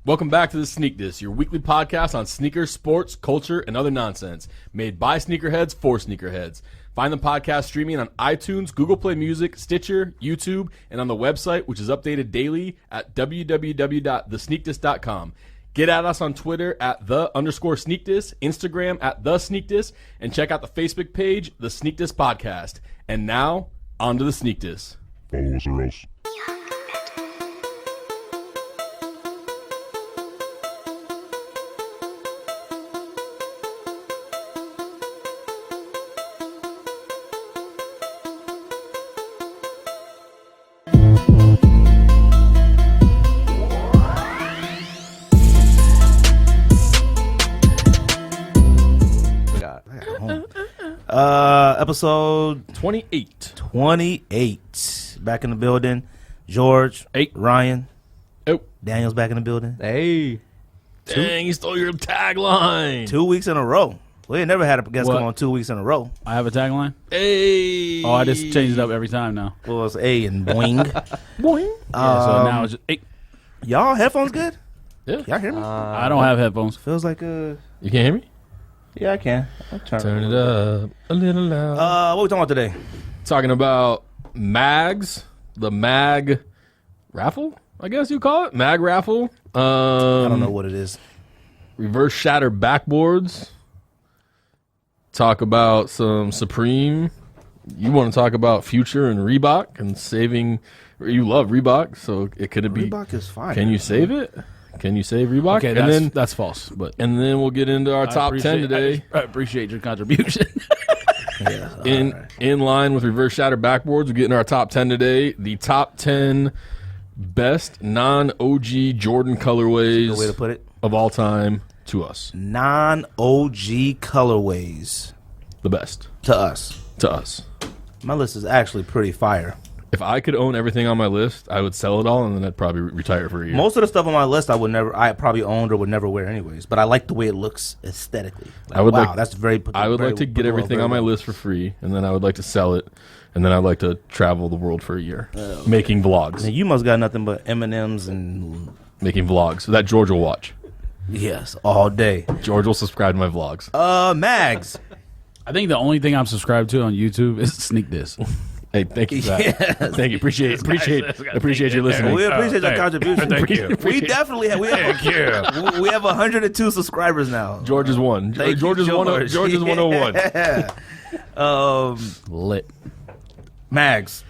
Welcome back to the Sneak This, your weekly podcast on sneakers, sports, culture, and other nonsense. Made by sneakerheads for sneakerheads. Find the podcast streaming on iTunes, Google Play Music, Stitcher, YouTube, and on the website, which is updated daily at www.thesneakdis.com. Get at us on Twitter at @the_sneakdis, Instagram at @thesneakdis, and check out the Facebook page, The Sneak This Podcast. And now, on to the Sneak This. Follow us or else. Episode 28. 28. Back in the building. George, Ryan, Daniel's back in the building. Hey. Dang, you stole your tagline. 2 weeks in a row. We ain't never had a guest come on 2 weeks in a row. I have a tagline? Hey. Oh, I just changed it up every time now. Well, it's A and boing. Boing. Yeah, so now it's just, hey. Y'all headphones good? Yeah. Y'all hear me? I don't have headphones. Feels like You can't hear me? Yeah, I can. I'll Turn it up a little loud. What we talking about today? Talking about mags, the mag raffle, I guess you call it. Mag raffle. I don't know what it is. Reverse shatter backboards. Talk about some Supreme. You want to talk about Future and Reebok and saving. You love Reebok, so it could be. Reebok is fine. Can you save it? Can you save Reebok? Okay, that's false. But And then we'll get into our top 10 today. I appreciate your contribution. Yeah, In line with reverse shatter backboards, we're getting our top 10 today. The top 10 best non-OG Jordan colorways way to put it. of all time to us. Non-OG colorways. The best. To us. To us. My list is actually pretty fire. If I could own everything on my list, I would sell it all and then I'd probably retire for a year. Most of the stuff on my list I probably owned or would never wear anyways. But I like the way it looks aesthetically. I would like to get everything on my list for free, and then I would like to sell it, and then I'd like to travel the world for a year, making vlogs. And you must got nothing but M&Ms and Making vlogs that George will watch. yes, all day. George will subscribe to my vlogs. Mags. I think the only thing I'm subscribed to on YouTube is Sneak This. Hey, thank you for that. Thank you. Appreciate you listening. We appreciate your contribution. Thank you. We definitely have. We have 102 subscribers now. George is one. Thank George you, is one. George is 101. Lit. Mags.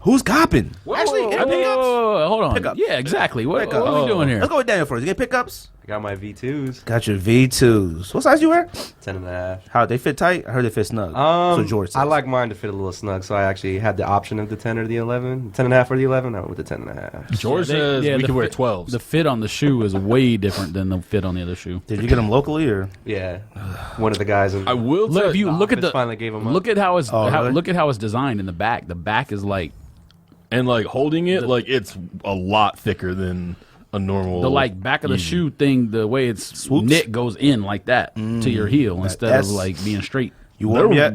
Who's copping? Actually, Whoa, get pickups. hold on. Pickups. Yeah, exactly. What Pickups. are we doing here? Let's go with Daniel first. You get pickups? I got my V2s. Got your V2s. What size you wear? 10.5. How they fit tight? I heard they fit snug. So George says. I like mine to fit a little snug, so I actually had the option of the 10 or the 11. 10.5 or the 11. I went with the 10.5. George says we can wear fit- 12s. The fit on the shoe is way different than the fit on the other shoe. Did you get them locally or? Yeah, one of the guys. I will Look, tell if you look at office the finally gave 'em up. look at how it's really? look at how it's designed in the back. The back is like and like holding it, like it's a lot thicker than a normal. the like back of the shoe thing. The way it's knit goes in like that to your heel instead of that's- like being straight. You wore them yet?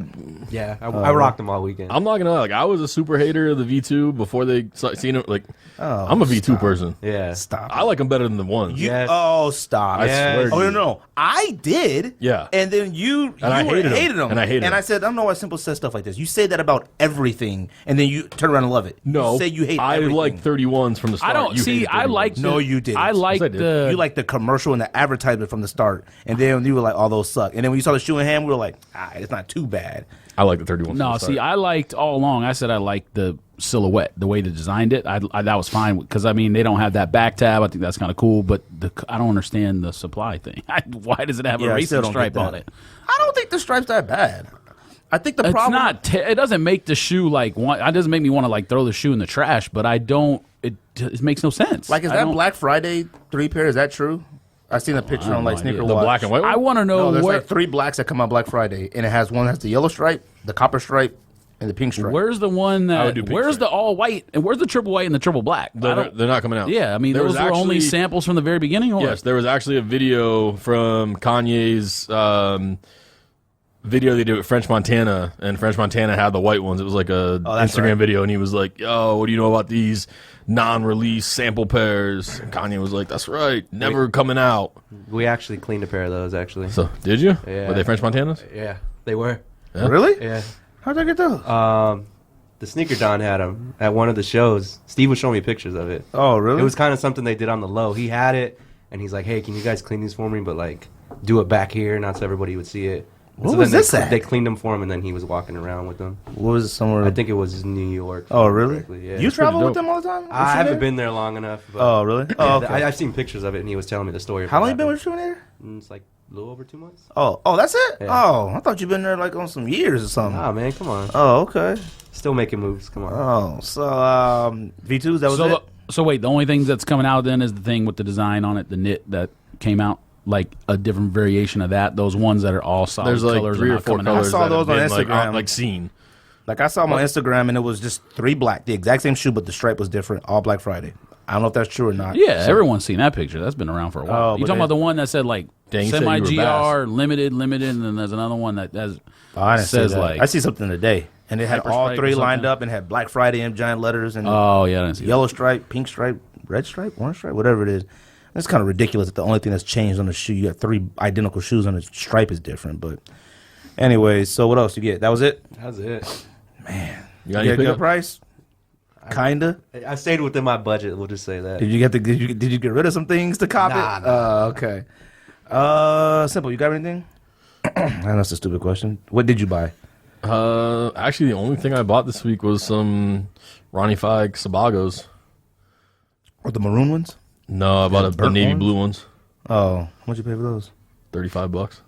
Yeah, I rocked them all weekend. I'm not gonna lie, like I was a super hater of the V2 before they seen it. Like I'm a V2 person. yeah. Stop. I like them better than the ones. Yes. Oh, stop. I swear to Oh, you. no. I did. Yeah. And then you I hated them. them. And I hated them. I said, I don't know why Simple says stuff like this. You say that about everything, and then you turn around and love it. No, You say you hate I everything. like 31s from the start. I don't You see. hated I 31s. like. No, you didn't. I like Yes, I did. the. You like the commercial and the advertisement from the start, and then you were like, "Oh, those suck." And then when you saw the shoe in hand, we were like, "It's not too bad." I like the 31s. No, from the see, start. I liked all along. I said I liked the silhouette, the way they designed it. That was fine because I mean they don't have that back tab. I think that's kind of cool, but I don't understand the supply thing. Why does it have a I still racing don't stripe get that. on it? I don't think the stripe's that bad. I think the It's problem. not. It doesn't make the shoe like. It doesn't make me want to like throw the shoe in the trash. But I don't. It makes no sense. Like, is I that don't- Black Friday 3 pair? Is that true? I seen a picture on like no Sneaker idea. the Watch. black and white one? I want to know No, there's where. like 3 blacks that come out Black Friday, and it has one that has the yellow stripe, the copper stripe, and the pink stripe. Where's the one I would that? do pink Where's stripe. the all white and where's the triple white and the triple black? I They're don't- not coming out. Yeah, I mean There those was were only actually- samples from the very beginning. Or? Yes, there was actually a video from Kanye's video they did with French Montana, and French Montana had the white ones. It was like a that's Instagram right. video, and he was like, "Yo, what do you know about these? non-release sample pairs. And Kanye was like, "That's right, never coming out." We actually cleaned a pair of those, actually. So did you? Yeah. Were they French Montanas? Yeah, they were. Yeah. Really? Yeah. How'd I get those? The Sneaker Don had them at one of the shows. Steve was showing me pictures of it. Oh, really? It was kind of something they did on the low. He had it, and he's like, "Hey, can you guys clean these for me? But like, do it back here, not so everybody would see it." And What so was then this at? They cleaned them for him, and then he was walking around with them. What was it, somewhere? I think it was New York. Oh, really? Correctly, yeah. You travel dope. with them all the time? I haven't been there long enough. But Oh, really? Oh, okay. I've seen pictures of it, and he was telling me the story. of How what long you been happened. with Jimenez? It's like a little over 2 months. Oh, that's it? Yeah. Oh, I thought you'd been there like on some years or something. Ah, man, come on. Oh, okay. Still making moves. Come on. Oh, so V2s, that was So, it? so wait, the only thing that's coming out then is the thing with the design on it, the knit that came out, like a different variation of that. Those ones that are all solid There's like colors 3 are or not 4 coming out. colors. I saw that those have on been, Instagram. like seen. Like I saw them on Instagram and it was just 3 black, the exact same shoe, but the stripe was different. All Black Friday. I don't know if that's true or not. Yeah, everyone's seen that picture. That's been around for a while. Oh, You but talking about the one that said like Dang, you said you were semi-GR, Bass. limited, and then there's another one that has, Oh, I didn't says see that. like, I see something today, and it had Hyper all Strike 3 or lined something. up and had Black Friday in giant letters and oh yeah, I didn't see yellow stripe, pink stripe, red stripe, orange stripe, whatever it is. It's kind of ridiculous that the only thing that's changed on the shoe, you got 3 identical shoes and the stripe is different. But anyways, so what else you get? That was it? That's it. You got You any get a good pickup? price? Kinda. I stayed within my budget. We'll just say that. Did you get rid of some things to cop Nah, it? Okay. Simple. You got anything? I know that's a stupid question. What did you buy? Actually, the only thing I bought this week was some Ronnie Fike Sabagos. Or the maroon ones? No, I bought the burnt navy ones? blue ones. Oh, how much you pay for those? $35.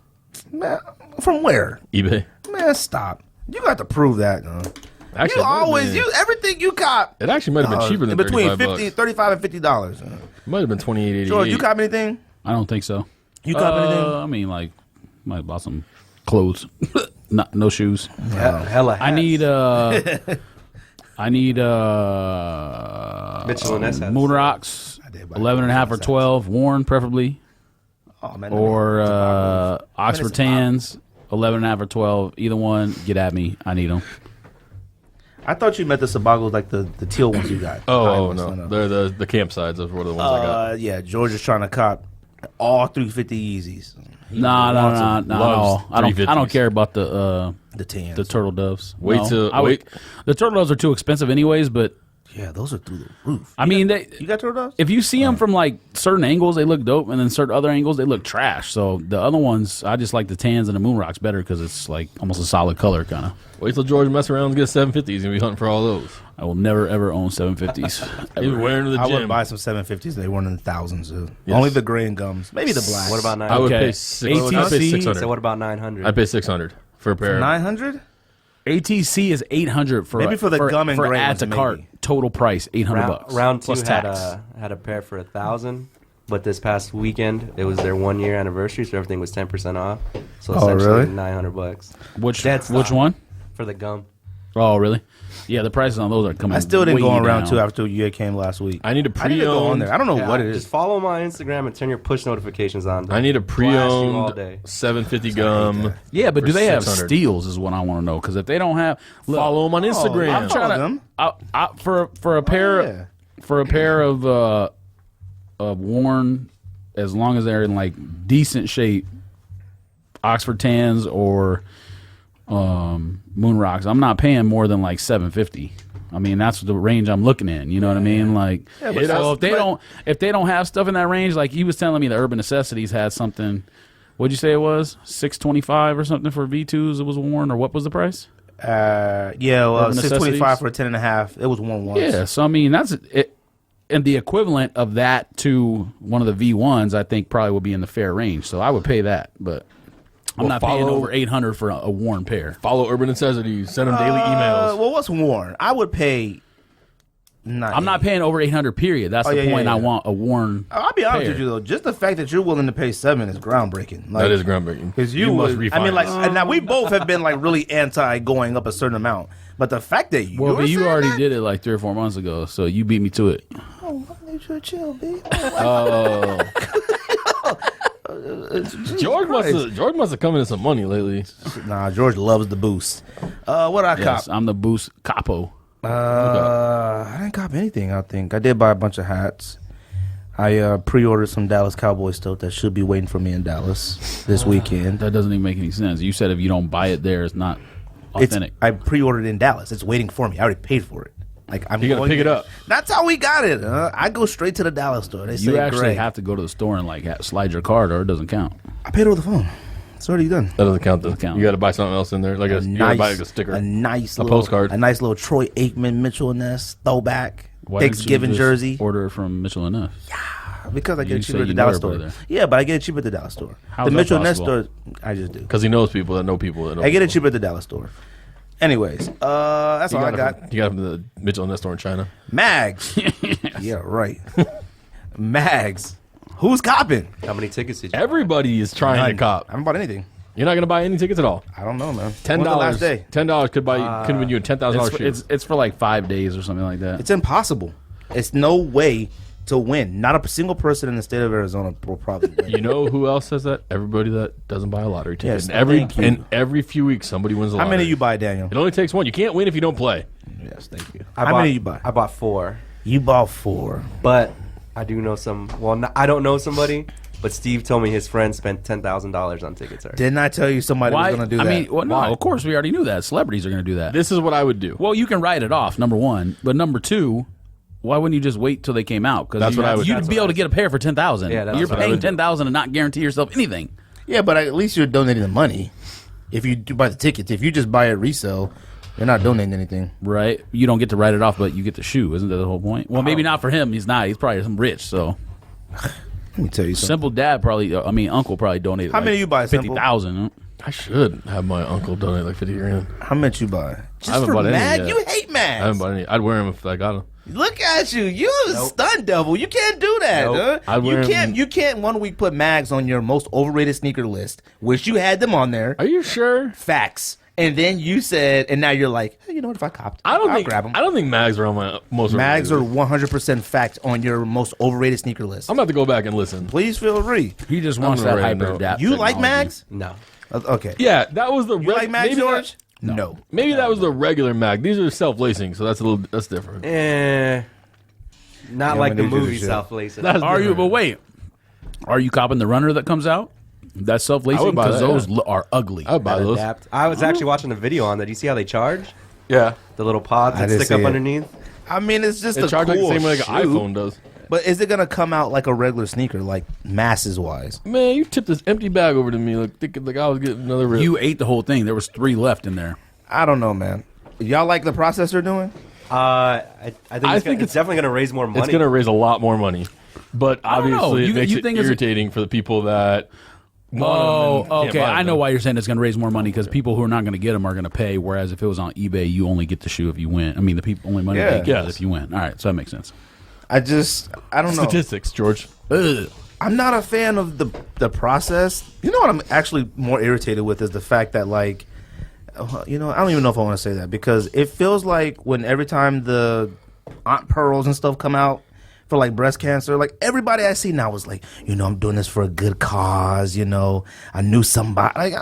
Man, from where? eBay. Man, stop. You got to prove that. Actually, You it might have always been- everything you cop. It actually might have been cheaper than between $35. 35 and $50. It might have been $28.88. George, you cop anything? I don't think so. You cop anything? I mean, like, might have bought some clothes, no shoes. Hella. I need Mitchell and Ness hats. Moon Rocks, I did buy 11 and a half or hats. 12, worn preferably, Oh man. or Tobaccos. Oxford Minutes of Tans, 11 and a half or 12. Either one, get at me. I need them. I thought you meant the Sabagos like the teal ones you got. Oh, High no. ones, They're the campsides of one of the ones I got. Yeah, George is trying to cop all 350 Yeezys. He No. loves I don't 350s. care about the tans. turtle doves. Wait No, till- I would- wait. The turtle doves are too expensive anyways, but Yeah, those are through the roof. I mean, You got turtle doves? if you see them from like certain angles, they look dope, and then certain other angles, they look trash. So the other ones, I just like the tans and the moon rocks better because it's like almost a solid color kind of. Wait till George mess around and get 750s. He's going to be hunting for all those. I will never ever own 750s. He's wearing to the I would gym. buy some 750s. They weren't in the thousands. Yes. Only the gray and gums. Maybe the black. What about 900? I would Okay. pay six. I'd pay ATC. 600. So what about 900? I'd pay 600 for a pair. 900? ATC is 800 for Maybe for the gum and for gray add ones, to cart. maybe. Total price $800 round 2 plus had tax. had a pair for 1,000, but this past weekend it was their 1 year anniversary, so everything was 10% off. So Oh, essentially really? $900 Which Dead which stock. one? for the gum. Oh, really? Yeah, the prices on those are coming. I still didn't go way on round down. 2 after you came last week. I need a I need to go on pre-owned. there. I don't know Yeah, what it Just is. follow my Instagram and turn your push notifications on. I need a Blast you all pre-owned day. 750 gum. Yeah, but for do they have 600. steals? Is what I want to know. Because if they don't have, look, Follow them on Instagram. I'm trying to them. for a pair yeah. for a pair of worn, as long as they're in like decent shape, Oxford Tans or Moon Rocks. I'm not paying more than like $750. I mean, that's the range I'm looking in. You know what I mean? Like, Yeah, but so that's- if they don't have stuff in that range, like he was telling me, the Urban Necessities had something. What'd you say it was? $625 or something for V2s. It was worn, or what was the price? Yeah, well, Urban 625 Necessities? for a 10.5. It was one once. Yeah, so I mean that's it, and the equivalent of that to one of the V1s, I think probably would be in the fair range. So I would pay that, but I'm Well, not paying follow- over $800 for a worn pair. Follow Urban Necessities. Send them daily emails. Well, what's worn? I would pay. I'm not paying over $800. Period. That's the yeah, point. yeah, I yeah. want a worn. I'll be honest pair. with you though. Just the fact that you're willing to pay $7 is groundbreaking. Like, That is groundbreaking. Because you must would, I mean, like, refinance. and now we both have been like really anti going up a certain amount, but the fact that you Well, but you already did it like 3 or 4 months ago, so you beat me to it. Oh, I need you to chill, B. George must have come into some money lately. Nah, George loves the boost. What I Yes, cop? I'm the boost capo. I didn't cop anything. I think I did buy a bunch of hats. I pre-ordered some Dallas Cowboys stuff that should be waiting for me in Dallas this weekend. That doesn't even make any sense. You said if you don't buy it there, it's not authentic. I pre-ordered in Dallas. It's waiting for me. I already paid for it. Like I'm You gotta going pick it up. That's how we got it. I go straight to the Dallas store. They say You actually great. have to go to the store and like slide your card, or it doesn't count. I paid over the phone. It's already done. That doesn't count. Though. Doesn't count. You got to buy something else in there, like you got to buy like a sticker, a nice a little, postcard. a nice little Troy Aikman Mitchell and Ness throwback Why didn't you Thanksgiving just jersey. Order it from Mitchell and Ness. Because I get You it say cheaper at you the know Dallas everybody store. there. Yeah, but I get it cheaper at the Dallas store. How's The that Mitchell Ness possible? store, I just do. Because he knows people that know people that know. I get it people. cheaper at the Dallas store. Anyways, that's all I got. You got him the Mitchell and Ness store in China. Mags. Yeah, right. Mags. Who's copping? How many tickets did you? Everybody is trying to cop. I haven't bought anything. You're not going to buy any tickets at all. I don't know, man. $10. When's the last day? $10 could win you a $10,000 shoe. It's for like 5 days or something like that. It's impossible. It's no way to win. Not a single person in the state of Arizona will probably win. You know who else says that? Everybody that doesn't buy a lottery ticket. Yes, And thank you. every few weeks, somebody wins a How lottery. many you buy, Daniel? It only takes one. You can't win if you don't play. Yes, thank you. How many you buy? I bought 4, You bought 4. but I do know some. Well, I don't know somebody, but Steve told me his friend spent $10,000 on tickets already. Didn't I tell you somebody was going to do that? I mean, well, no, Why? of course we already knew that. Celebrities are going to do that. This is what I would do. Well, you can write it off, number one. But number two, why wouldn't you just wait till they came out? Because That's what I would- you'd that's be able to get a pair for $10,000. Yeah, that's You're what I paying would do. $10,000 and not guarantee yourself anything. Yeah, but at least you're donating the money. If you do buy the tickets, if you just buy it resale, you're not donating anything. Right? You don't get to write it off, but you get the shoe. Isn't that the whole point? Well, maybe not for him. He's not. He's probably some rich. So Let me tell you something. simple dad probably. Uncle probably donated. How many you buy, Simple? 50,000. I should have my uncle donate like 50 grand. How much you buy? Just haven't for bought any mag? yet. You hate mags. I haven't bought any. I'd wear them if I got them. Look at you. You a stunt devil. You can't do that. Nope. Huh? You can't 1 week put mags on your most overrated sneaker list, which you had them on there. Are you sure? Facts. And then you said, and now you're like, hey, you know what? If I copped, I'll grab them. I don't think mags are on my most. Mags are overrated. 100% fact on your most overrated sneaker list. I'm about to go back and listen. Please feel free. He just wants gonna that write it hyper down. adapt. You like technology. mags? No. Okay. Yeah, that was the. You like mags, maybe George? That, No. maybe that was the regular mag. These are self-lacing, so that's different. Not Yeah, like I'm the gonna do movie this shit. South Lacing. That's Are you? different. But wait, are you copping the runner that comes out? That's I self-lacing would buy because that, those yeah. are ugly. I would buy those. Adapt. I was actually watching a video on that. Do you see how they charge? Yeah, The little pods I that didn't stick up see it. underneath? I mean, it's just it a charges cool like the same way like an shoe. iPhone does. But is it gonna come out like a regular sneaker, like masses wise? Man, you tipped this empty bag over to me, like thinking like I was getting another rip. You ate the whole thing. There was 3 left in there. I don't know, man. Y'all like the process they're doing? I think it's definitely going to raise more money. It's going to raise a lot more money, but don't know. obviously You- it makes you it think it's- irritating for the people that. want them and Oh, can't okay. buy I know them. why you're saying it's going to raise more money because people who are not going to get them are going to pay. Whereas if it was on eBay, you only get the shoe if you win. I mean, the people only money Yeah. they get Yes. is if you win. All right, so that makes sense. I don't know. Statistics, George. Ugh. I'm not a fan of the process. You know what I'm actually more irritated with is the fact that like, you know, I don't even know if I want to say that because it feels like when every time the Aunt Pearls and stuff come out for like breast cancer, like everybody I see now is like, you know, I'm doing this for a good cause. You know, I knew somebody.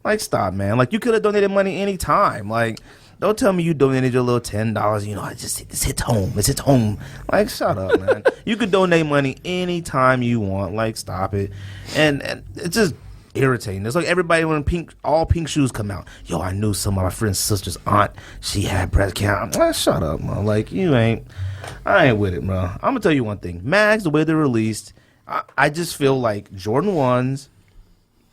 Like stop, man. Like you could have donated money anytime. Like. Don't tell me you donated your little $10. You know, this hits home. This hits home. Like, shut up, man. You could donate money anytime you want. Like, stop it. And it's just irritating. It's like everybody when all pink shoes come out. Yo, I knew some of my friend's sister's aunt. She had breast cancer. Shut up, man. Like, I ain't with it, bro. I'm gonna tell you one thing. Mags, the way they're released, I just feel like Jordan 1s,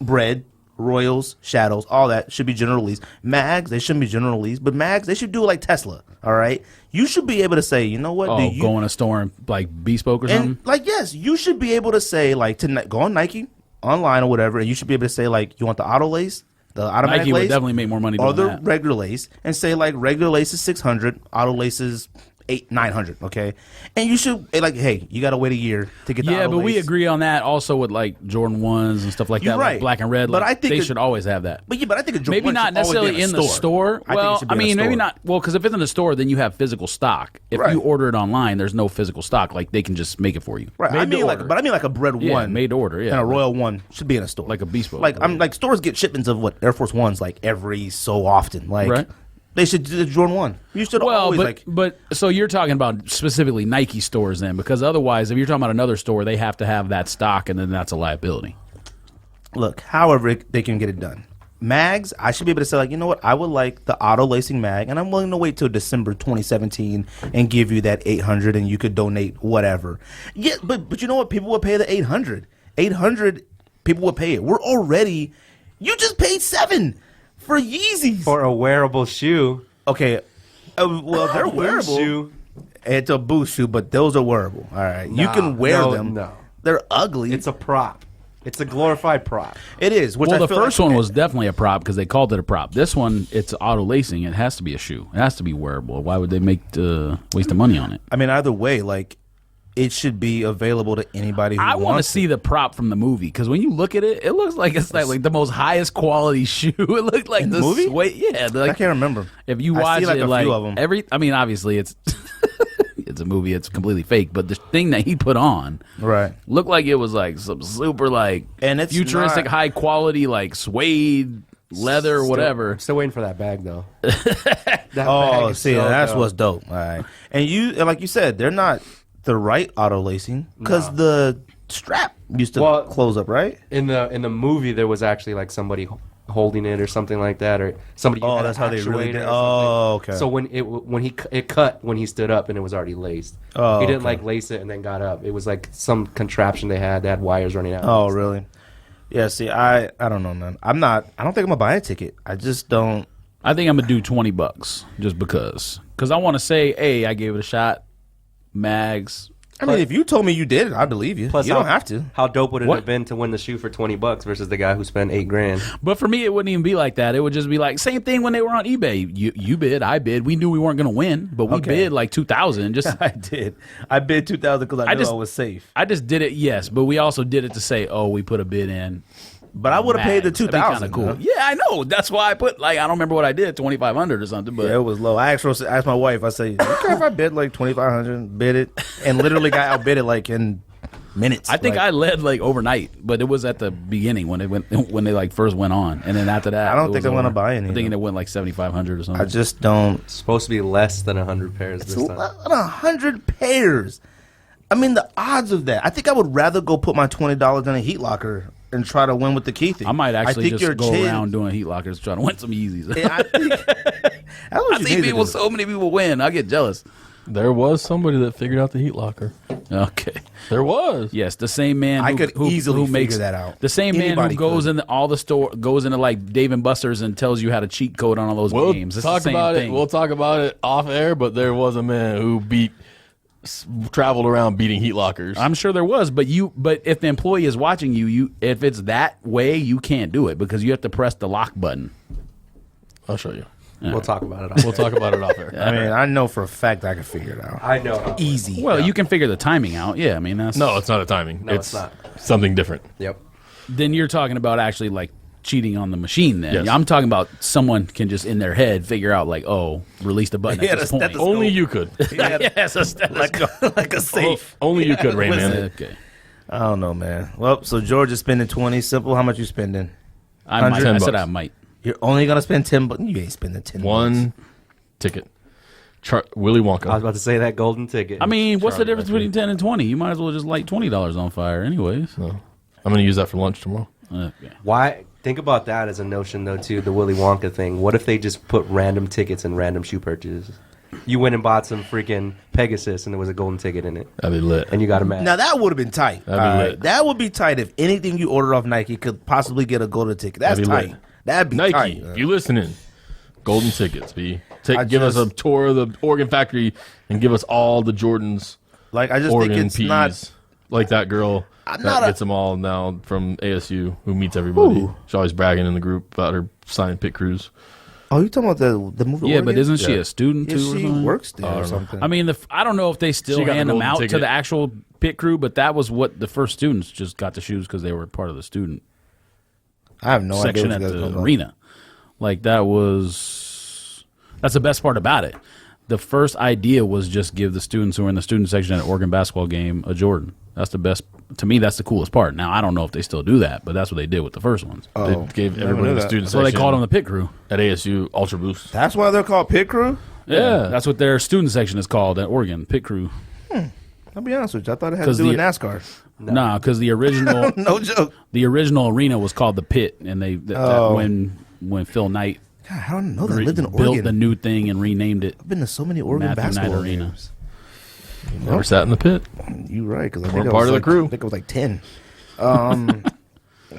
bread. Royals, Shadows, all that should be general release. Mags, they shouldn't be general release, but Mags, they should do like Tesla. All right, you should be able to say, you know what? Oh, go in a store and like bespoke or something. And like, yes, you should be able to say like go on Nike online or whatever, and you should be able to say like, you want the auto lace, the automatic Nike lace, would definitely make more money or doing the that. regular lace, and say like regular lace is 600, auto lace is 900. Okay, and you should like, hey, you got to wait a year to get the Yeah, auto but we lace. agree on that also with like Jordan 1s and stuff like You're that, right. like black and red. But Like, I think they it- should always have that. But I think a Jordan Maybe 1 not should always be necessarily in the store. I think it Well, should be I in a mean, maybe store. not. Well, because if it's in the store, then you have physical stock. If Right. you order it online, there's no physical stock. Like they can just make it for you. Right, Made to order. I mean like a bread Yeah, one, made to order, yeah. and a Royal one should be in a store, Like a bespoke. Like I'm like stores get shipments of what Air Force Ones like every so often, like Right. They should do the Jordan 1. You should always but so you're talking about specifically Nike stores then, because otherwise, if you're talking about another store, they have to have that stock, and then that's a liability. Look, however they can get it done. Mags, I should be able to say, like, you know what? I would like the auto lacing mag, and I'm willing to wait till December 2017 and give you that 800, and you could donate whatever. Yeah, but you know what? People would pay the 800. 800, people would pay it. You just paid $7 for Yeezys. For a wearable shoe. Okay, well, they're wearable. Shoe. It's a boost shoe, but those are wearable. All right, you can wear them. No, they're ugly. it's a prop. It's a glorified prop. It is. Which Well, I the feel first one was definitely a prop because they called it a prop. This one, it's auto lacing. It has to be a shoe. It has to be wearable. Why would they make waste of money on it? I mean, either way, like, it should be available to anybody who I want to wants see the prop from the movie because when you look at it, it looks like it's like the most highest quality shoe. It looked like In the the movie? Yeah, I can't remember. If you I watch see, like, it, a like few of 'em. I mean, obviously it's it's a movie. It's completely fake. But the thing that he put on, Right. looked like it was like some super like And it's futuristic, not- high quality like suede leather, whatever. I'm still waiting for that bag though. That bag Oh, is see, so that's dope. what's dope. All right. And like you said, they're not the right auto lacing because the strap used to close up, right? In the movie there was actually like somebody holding it or something like that, or somebody. Oh, had that's an how they really actuator did. or something. Oh, okay. So when it cut when he stood up and it was already laced. Oh, he didn't okay. like lace it and then got up. It was like some contraption they had. They had wires running out. Oh, really? Yeah, see, I don't know, man. I don't think I'm going to buy a ticket. I just don't. I think I'm gonna do $20 just because I want to say, hey, I gave it a shot. Mags. I mean, if you told me you did it, I believe you. Plus, You don't have to. How dope would it What? have been to win the shoe for $20 versus the guy who spent $8,000? But for me, it wouldn't even be like that. It would just be like same thing when they were on eBay. You bid, I bid. We knew we weren't gonna win, but we Okay. bid like 2,000. Just I did. I bid 2,000 because I knew I just- was safe. I just did it, yes, but we also did it to say, oh, we put a bid in. But I would have paid the Mags. That'd be 2,000. kinda cool. man. Yeah, I know. That's why I put like I don't remember what I did, 2,500 or something. But Yeah, it was low. I asked my wife. I said, "Okay, if I bid like 2,500, bid it," and literally got outbid it like in minutes. I think Like, I led like overnight, but it was at the beginning when they like first went on, and then after that, I don't it think was I'm gonna over. buy any, I'm thinking though. it went like 7,500 or something. I just don't. It's supposed to be less than 100 pairs It's this time. 100 pairs. I mean, the odds of that. I think I would rather go put my $20 in a heat locker and try to win with the key thing. I might actually think just go kid- around doing heat lockers trying to win some Yeezys. Yeah, I think, that's what I you see need to people, do. so many people win. I get jealous. There was somebody that figured out the heat locker. Okay. There was. Yes, the same man. I who, could who, easily who figure makes that out. The same man Anybody who goes could. into all the store, goes into like Dave and Buster's and tells you how to cheat code on all those We'll games. It's talk the same about thing. it. We'll talk about it off air. But there was a man who traveled around beating heat lockers. I'm sure there was, but if the employee is watching you, if it's that way, you can't do it because you have to press the lock button. I'll show you. We'll talk about it. We'll talk about it off air. I mean, I know for a fact I can figure it out. I know. Easy. Well, you can figure the timing out. Yeah, I mean that's No, it's not a timing. No, it's not. something different. Yep. Then you're talking about actually like cheating on the machine. Then Yes. I'm talking about someone can just in their head figure out like, oh, release the button Yeah, at this the point. stethoscope. Only you could. Yes, a stethoscope. like a safe. Only you could, Rain Man. Okay. I don't know, man. Well, so George is spending 20. Simple. How much you spending? I might. I $10. said I might. You're only gonna spend 10. But you ain't spending 10. One ticket. Willy Wonka. I was about to say that golden ticket. I mean, what's the Charlie, difference between 10 and 20? You might as well just light $20 on fire, anyways. No. I'm going to use that for lunch tomorrow. Okay. why? Think about that as a notion, though, too. The Willy Wonka thing. What if they just put random tickets in random shoe purchases? You went and bought some freaking Pegasus, and there was a golden ticket in it, That'd be lit. and you got a match. Now that would have been tight. That'd be All lit. right. That would be tight if anything you ordered off Nike could possibly get a golden ticket. That's That'd be tight. lit. That'd be Nike, tight. if you listening, golden tickets, B. I Give us a just- tour of the Oregon factory and give us all the Jordans, Like I just Oregon think it's P's, not. like that girl I'm that not a- gets them all now from ASU, who meets everybody. Who? She's always bragging in the group about her signing pit crews. Oh, you talking about the movie? Yeah, but Oregon? isn't she Yeah. a student Yeah, too or she something? works there I or don't know. something. I mean, I don't know if they still She got the hand them golden out to ticket. the actual pit crew, but that was what the first students just got the shoes because they were part of the student I have no section idea at what you guys the talking about. arena. Like that's the best part about it. the first idea was just give the students who are in the student section at an Oregon basketball game a Jordan. That's the best. To me, that's the coolest part. Now, I don't know if they still do that, but that's what they did with the first ones. They gave everybody in the student So they section called them the pit crew. at ASU Ultra Boost. That's why they're called pit crew. Yeah, that's what their student section is called at Oregon, pit crew. I'll be honest with you. I thought it had to 'Cause do with the- NASCAR. Nah, because the original No joke. the original arena was called the Pit, and when Phil Knight God, I don't know that. I lived in built Oregon. the new thing and renamed it I've been to so many Oregon Matthew Knight basketball Arena. games. Never sat in the pit. You're right, because I We're think I part was of the like, crew. I think I was like 10.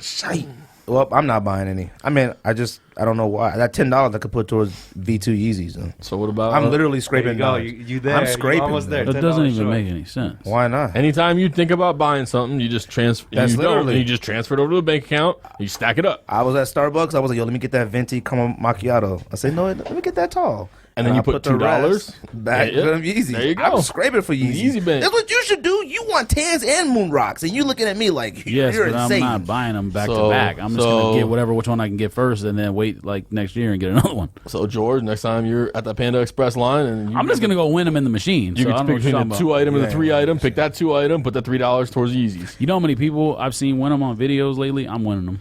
Shite. Well, I'm not buying any. I mean, I don't know why. That $10 I could put towards V2 Yeezys. Though. So what about? I'm literally There you scraping. go. dollars. You there? I'm You're scraping. almost there. That doesn't $10 even short. make any sense. Why not? Anytime you think about buying something, you just transfer. That's You don't. literally- And you just transfer it over to the bank account. You stack it up, I was at Starbucks. I was like, yo, let me get that venti caramel macchiato. I said, no, let me get that tall. and then I you put the $2 rest back Yeah, for them Yeezys. there you go. I'm scraping for Yeezys. Yeezy bin. That's what you should do. You want tans and moon rocks, and you looking at me like Yes, you're but insane. I'm not buying them back So- to back. I'm just so- gonna get which one I can get first, and then wait like next year and get another one. So George, next time you're at that Panda Express line, and I'm just gonna go win them in the machine. You so I can don't know pick what you're between the talking 2 about. item and the Yeah, 3 yeah, item. Pick that 2 item. Put that $3 towards Yeezys. You know how many people I've seen win them on videos lately? I'm winning them.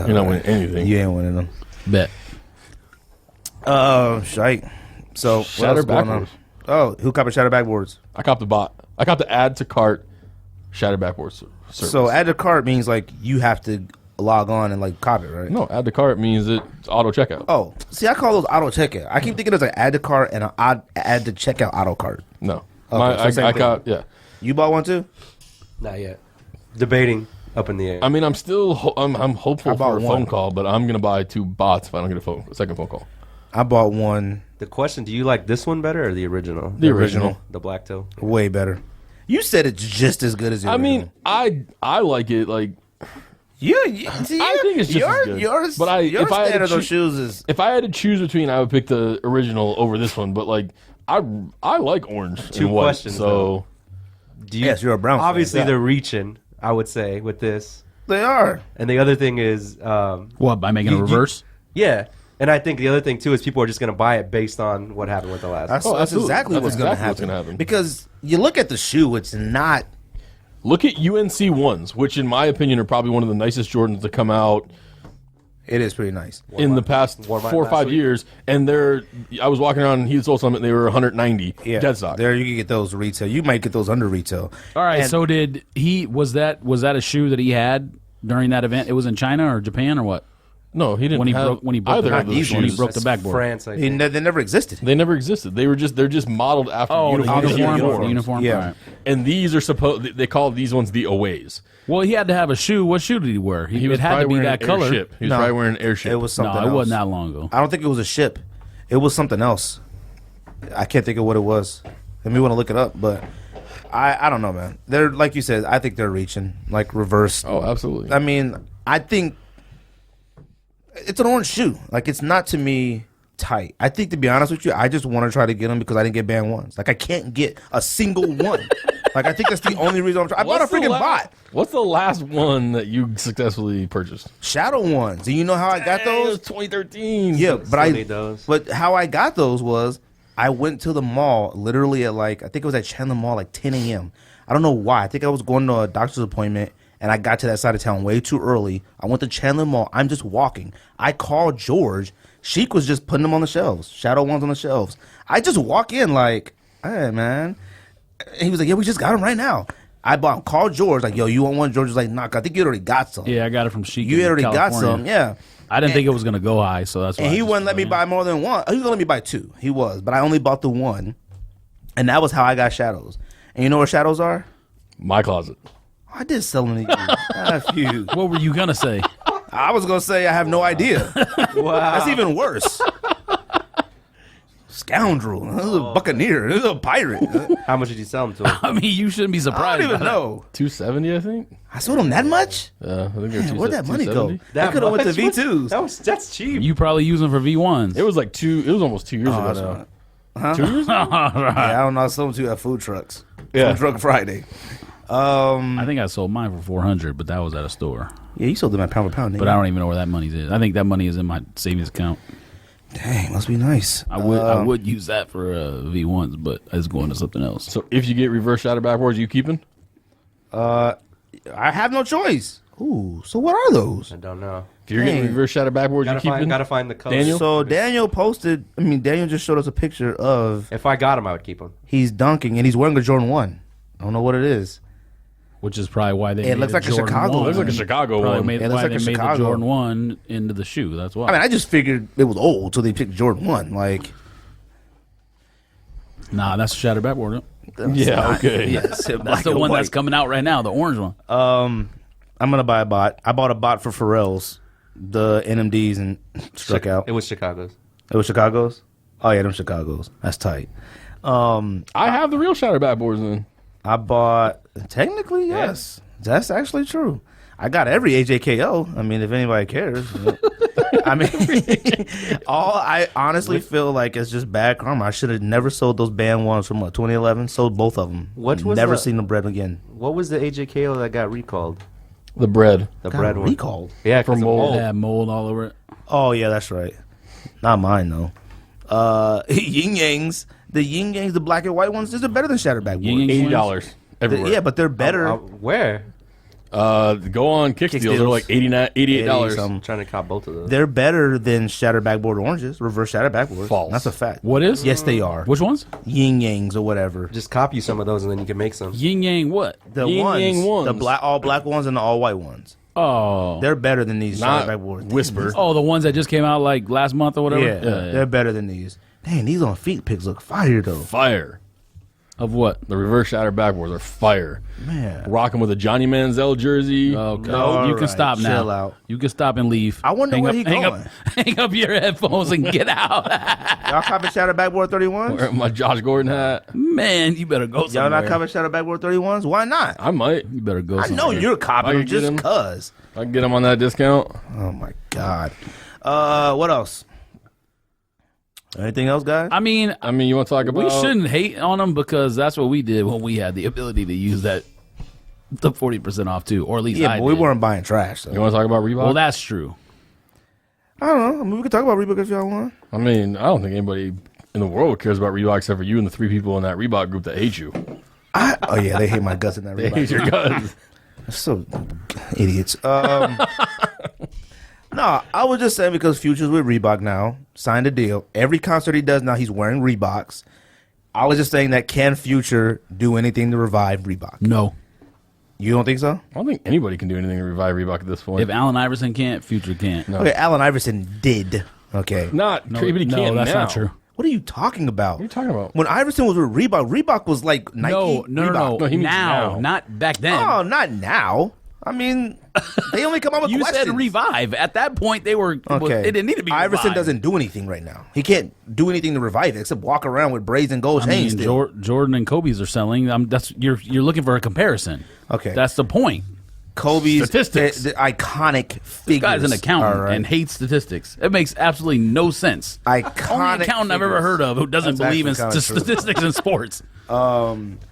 You're not winning anything. You ain't winning them. Bet. Shite. So what Shatter else going on? backwards. Oh, who copied shatter backboards? I copped the bot. I copped the add to cart shatter backwards service. So add to cart means like you have to log on and like copy, right? no, add to cart means it's auto checkout. Oh, see, I call those auto checkout. I keep thinking it's like add to cart and an add to checkout auto cart. No, Okay, so same I thing. got yeah. You bought one too? Not yet. Debating up in the air. I mean, I'm still I'm hopeful I bought for a one. phone call, but I'm gonna buy 2 bots if I don't get a second phone call. I bought one. The question: do you like this one better or the original? The original. The black toe. Way better. You said it's just as good as the I original. mean, I like it. Like you I see, think it's just as good. Yours, But your if I had standard to of shoes is if I had to choose between, I would pick the original over this one. But like I like orange Two and white. questions, So though. Do you, yes, you're a brown. fan. obviously Yeah. they're reaching. I would say with this, they are. and the other thing is, What, by making a reverse? yeah. And I think the other thing too is people are just going to buy it based on what happened with the last. That's, Oh, that's absolutely. exactly That's what's going to exactly what's happen. gonna happen. Because you look at the shoe, it's not. look at UNC ones, which in my opinion are probably one of the nicest Jordans to come out It is pretty nice. in the past Warm 4 or last 5 week. years. And I was walking around Heat Soul Summit, and they were 190 Yeah, dead stock. There you can get those retail. You might get those under retail. All right. And- So did he? Was that a shoe that he had during that event? It was in China or Japan or what? No, he didn't When he have broke either the, of those these when he shoes. broke the backboard. France, I think. They never existed. They never existed. They're just modeled after Oh, the uniforms. uniform. The uniform. Yeah. All right. And these are they call these ones the aways. Well, he had to have a shoe. What shoe did he wear? He was it had to probably be wearing that an color. Airship. He was No. probably wearing an airship. It was something No, else. it wasn't that long ago. I don't think it was a ship. It was something else. I can't think of what it was. Let me want to look it up, but I don't know, man. They're like you said. I think they're reaching like reverse. Oh, absolutely. I mean, I think it's an orange shoe. Like it's not to me tight. I think to be honest with you, I just want to try to get them because I didn't get band ones. Like I can't get a single one. Like I think that's the only reason I'm trying. I bought a freaking bot. What's the last one that you successfully purchased? Shadow ones. Do you know how I got It was those? 2013. Yeah, but Still need those. But how I got those was I went to the mall literally at like I think it was at Chandler Mall like 10 a.m. I don't know why. I think I was going to a doctor's appointment and I got to that side of town way too early. I went to Chandler Mall. I'm just walking. I called George. Sheik was just putting them on the shelves. Shadow ones on the shelves. I just walk in like, hey man. And he was like, yeah, we just got them right now. I called George like, yo, you want one? George was like, nah, I think you already got some. Yeah, I got it from Chic. You in already got California. some, yeah. I didn't think it was gonna go high, so that's why. And I he just wouldn't let me buy more than one. He was gonna let me buy 2. He was, but I only bought the one, and that was how I got shadows. And you know where shadows are? My closet. I did sell them to you. F you. What were you gonna say? I was gonna say I have no idea. Wow. That's even worse. Scoundrel. This is a buccaneer. This is a pirate. How much did you sell them to him? I mean, you shouldn't be I surprised. don't even by that. know. 270, I think. I sold them that much? I think they're Man, where'd that money go? 270. That could have went to much? V2s. That's cheap. You probably use them for V1s. It was like it was almost 2 years Oh, ago that's now. right. 2 years? All right. Yeah, I don't know. I sold them to at food trucks. Yeah. Food Truck Friday. I think I sold mine for $400, but that was at a store. Yeah, you sold them at pound for pound. But I don't even know where that money's is. I think that money is in my savings account. Dang, must be nice. I would use that for V1s, but I was going to something else. So if you get reverse shatter backboards, you keeping? I have no choice. Ooh, so what are those? I don't know. If you're getting Dang. reverse shatter backboards, you keeping? Gotta find the color. Daniel? So Daniel Daniel just showed us a picture of If I got him, I would keep him. he's dunking and he's wearing a Jordan 1. I don't know what it is. Which is probably why they It made looks like a Jordan Chicago 1. one. Looks like a Chicago Probably one. made, It looks why like they a made the Chicago. Jordan 1 into the shoe. That's why. I mean, I just figured it was old, so they picked Jordan 1. Like, Nah, that's a shatter backboard. Yeah, okay. yes, That's the one that's coming out right now, the orange one. I'm gonna buy a bot. I bought a bot for Pharrell's, the NMDs, and struck out. It was Chicago's. It was Chicago's. Oh yeah, them Chicago's. That's tight. I have the real shatter backboards then. I bought. Technically, yes, that's actually true. I got every AJKO. I mean, if anybody cares. I mean, I honestly feel like it's just bad karma. I should have never sold those band ones from 2011. Sold both of them. What was never the- seen them bread again. What was the AJKO that got recalled? The bread. The Got bread one. recalled. Yeah, From from mold. mold. It had mold all over it. Oh yeah, that's right. Not mine though. Yin Yangs, the Yin Yangs, the black and white ones, these are better than Shatterback Yin boards. Yang $80 everywhere. Yeah, but they're better. Where? Go on Kick Steals. They're Steals. like $88. something. I'm trying to cop both of those. They're better than Shatterback board oranges, reverse Shatterback boards. False. That's a fact. What is? Yes, they are. Which ones? Yin Yangs or whatever. Just copy some of those and then you can make some. Yin Yang what? The Yin ones, Yang ones. the black, all black ones and the all white ones. Oh. They're better than these Not Shatterback boards. Whisper. Oh, the ones that just came out like last month or whatever? Yeah, they're better than these. Dang, these on feet pics look fire though. Fire. Of what? The reverse shatter backboards are fire. Man, Rocking with a Johnny Manziel jersey. Okay. All You can right, stop now. chill out. You can stop and leave. I wonder hang where up, he hang going. Up, hang up your headphones and get out. y'all copy Shatterback board 31s? Wearing my Josh Gordon hat. Man, you better go Y'all somewhere. not copy Shatterback board 31s? Why not? I might. You better go I somewhere. know you're I copying could get just him. cuz. I can get him on that discount. Oh my god. What else? Anything else, guys? You I want to talk about? we shouldn't hate on them because that's what we did when we had the ability to use the 40% off too, or at least Yeah, I but we did. weren't buying trash. You So. want to talk about Reebok? Well, that's true. I don't know. I mean, we can talk about Reebok if y'all want. I don't think anybody in the world cares about Reebok except for you and the 3 people in that Reebok group that hate you. Oh yeah, they hate my guts in that They hate Reebok. your guts. So idiots. No, I was just saying because Future's with Reebok now, signed a deal. Every concert he does now, he's wearing Reeboks. I was just saying that can Future do anything to revive Reebok? No. You don't think so? I don't think anybody can do anything to revive Reebok at this point. If Allen Iverson can't, Future can't. No. Okay, Allen Iverson did. Okay. Not, No, but he no, can't that's now. not true. What are you talking about? What are you talking about? When Iverson was with Reebok, Reebok was like Nike. No, Reebok. No, he means now, now. not back then. Oh, not now. I mean, they only come out with you questions. said revive. At that point, they were. Okay. It didn't need to be. Iverson revived. doesn't do anything right now. He can't do anything to revive it except walk around with braids and gold I mean, chains. still. Jordan and Kobe's are selling. That's you're looking for a comparison. Okay. That's the point. Kobe's Statistics. the iconic figures. Guy's an accountant all right? and hates statistics. It makes absolutely no sense. Iconic Only accountant I've ever figures. heard of who doesn't That's believe in actually kinda true. statistics in sports.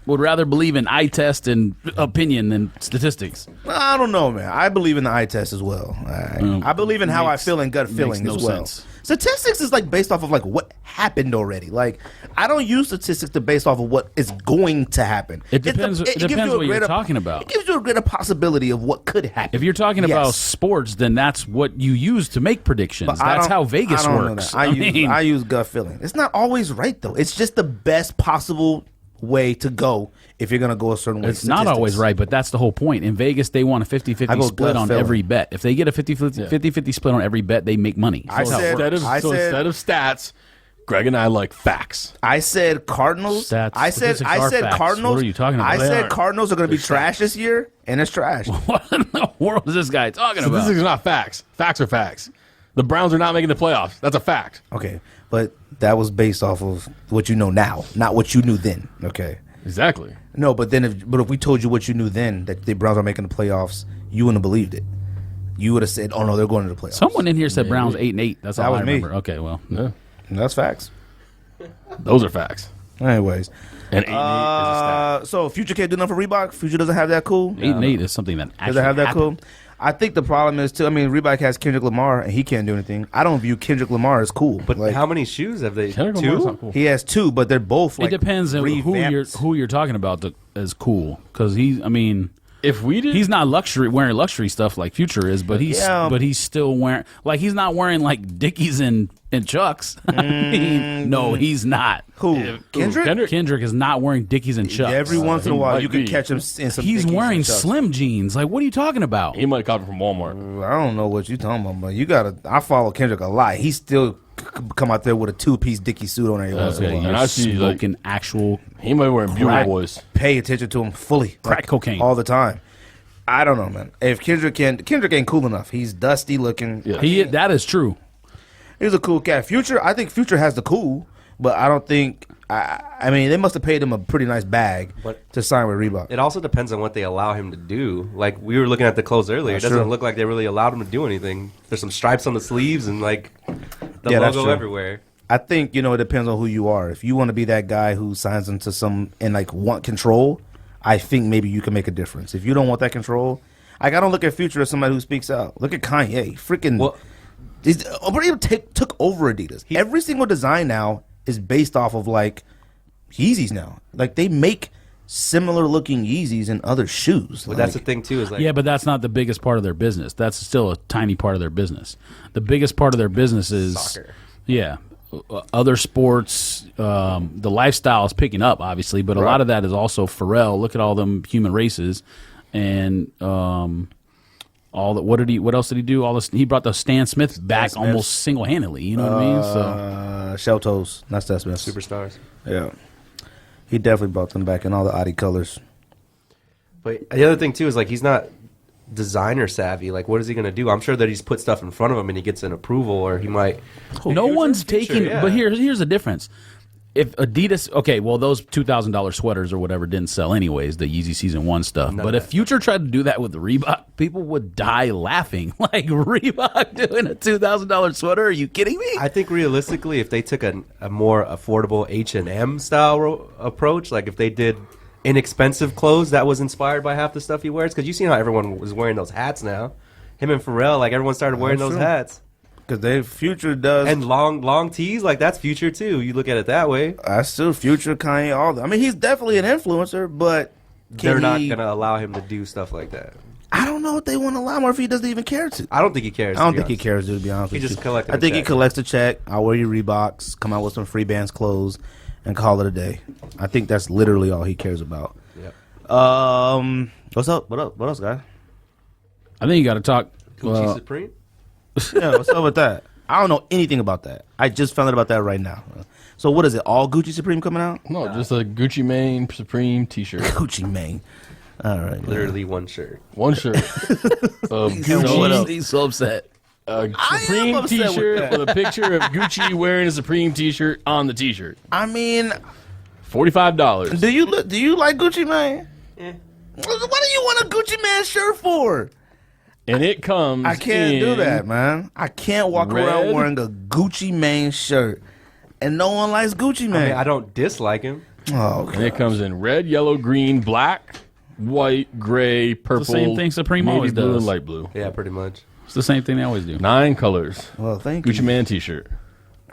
Would rather believe in eye test and opinion than statistics. I don't know, man. I believe in the eye test as well. I believe in how I feel and gut feeling no as well. sense. Statistics is like based off of like what happened already. Like I don't use statistics to based off of what is going to happen. It depends- it gives depends you a what you're greater- talking about. It gives you a greater possibility of what could happen. If you're talking about Yes. sports, then that's what you use to make predictions. But I That's don't- how Vegas I don't know works. that. I use gut feeling. It's not always right though. It's just the best possible way to go if you're gonna go a certain way. It's not always right, but that's the whole point. In Vegas, they want a I 50-50 go split gut on feeling. every bet. If they get a 50-50 split on every bet, they make money. I That's how it said- works. Instead of stats, Greg and I like facts. I said Cardinals. Stats- I said statistics are facts. Cardinals. What are you talking about? I They said are. Cardinals are going to be trash this year, and it's trash. What in the world is this guy talking about? Statistics are not facts. Facts are facts. The Browns are not making the playoffs. That's a fact. Okay, but that was based off of what you know now, not what you knew then. Okay. Exactly. No, but then if we told you what you knew then that the Browns are making the playoffs, you wouldn't have believed it. You would have said, "Oh no, they're going to the playoffs." Someone in here said Browns 8-8. That's That all was I me. remember. Okay, well, Yeah. That's facts. Those are facts. Anyways, And 8 is a stat. so Future can't do nothing for Reebok. Future doesn't have that cool. 8-8 is something that actually Does it have that happened. cool? I think the problem is too. I mean, Reebok has Kendrick Lamar, and he can't do anything. I don't view Kendrick Lamar as cool. But like, how many shoes have they? Kendrick Lamar's Two? not cool. he has 2, but they're both like. It depends on revamped. who you're talking about as cool, because I mean, If we did, he's not wearing luxury stuff like Future is, but he's still wearing, like, he's not wearing like Dickies and Chucks. I mean, no, he's not. Who? Kendrick? Kendrick is not wearing Dickies and Chucks. Every once in a he while, might you can be. catch him in some. He's Dickies wearing and Chucks. slim jeans. Like, what are you talking about? he might copy from Walmart. I don't know what you're talking about, but you gotta. I follow Kendrick a lot. He still come out there with a 2-piece Dickie suit on every once in a Okay, while. you're And I see, like- smoking actual He might be wearing Bugle Crack. Boys. Pay attention to him fully, Crack cocaine. all the time. I don't know, man. If Kendrick ain't cool enough. He's dusty looking. Yeah. that is true. He's a cool cat. Future, I think Future has the cool, but I don't think. I mean, they must have paid him a pretty nice bag But- to sign with Reebok. It also depends on what they allow him to do. Like we were looking at the clothes earlier, it That's doesn't true. look like they really allowed him to do anything. There's some stripes on the sleeves and like the Yeah, that's logo true. everywhere. I think it depends on who you are. If you want to be that guy who signs into some and like want control, I think maybe you can make a difference. If you don't want that control, like I don't look at Future as somebody who speaks out. Look at Kanye, freaking. Well- He's already took over Adidas. Every single design now is based off of like Yeezys now. Like they make similar looking Yeezys in other shoes. But that's the thing too is like Yeah, but that's not the biggest part of their business. That's still a tiny part of their business. The biggest part of their business is Soccer. Yeah, other sports. The lifestyle is picking up, obviously, but a lot of that is also Pharrell. Look at all them human races, and all that. What else did he do? All this. He brought the Stan Smith back Smith. almost single handedly. You know what I mean? So Shell Toes, not Stan Smith. superstars. Yeah, he definitely brought them back in all the Adi colors. But the other thing too is like he's not designer savvy. Like what is he gonna do? I'm sure that he's put stuff in front of him and he gets an approval or he might. no one's Future, taking. yeah. But here's the difference. If Adidas, okay, well, those $2,000 sweaters or whatever didn't sell anyways, the Yeezy Season 1 stuff. None But of if Future tried to do that with Reebok, people would die laughing. Like, Reebok doing a $2,000 sweater? Are you kidding me? I think realistically, if they took a more affordable H&M style approach, like if they did inexpensive clothes that was inspired by half the stuff he wears, because you see how everyone was wearing those hats now. Him and Pharrell, like everyone started wearing That's those true. hats. Because they Future does And long tees, like that's Future too. You look at it that way. I still Future, Kanye, all. I mean, he's definitely an influencer, but They're can not he- gonna allow him to do stuff like that. I don't know if they want to allow him or if he doesn't even care to. I don't think he cares. I don't to be think he honest. cares, to be honest He with just you. collected I a think he check. collects a check. I'll wear your Reeboks, come out with some free bands clothes, and call it a day. I think that's literally all he cares about. Yep. What's up? What up? What else, guy? I think you got to talk. Gucci Supreme. Yeah, what's up with that? I don't know anything about that. I just found out about that right now. So what is it? All Gucci Supreme coming out? No, just a Gucci Mane Supreme T-shirt. Gucci Mane. All right. man. Literally one shirt. One shirt of What Gucci, else? He's so upset. a I am Supreme upset with T-shirt that. with a picture of Gucci wearing a Supreme T-shirt on the T-shirt. I mean, $45. do you like Gucci Mane? What do you want a Gucci Mane shirt for? And it comes I can't do in that, man. I can't walk red. around wearing a Gucci Mane shirt, and no one likes Gucci Mane. I mean, I don't dislike him. Oh, And okay. it comes in red, yellow, green, black, white, gray, purple. same thing Supreme navy always blue, does. and light blue. Yeah, pretty much. It's the same thing they always do. 9 colors. Well, thank Gucci you. Man T-shirt.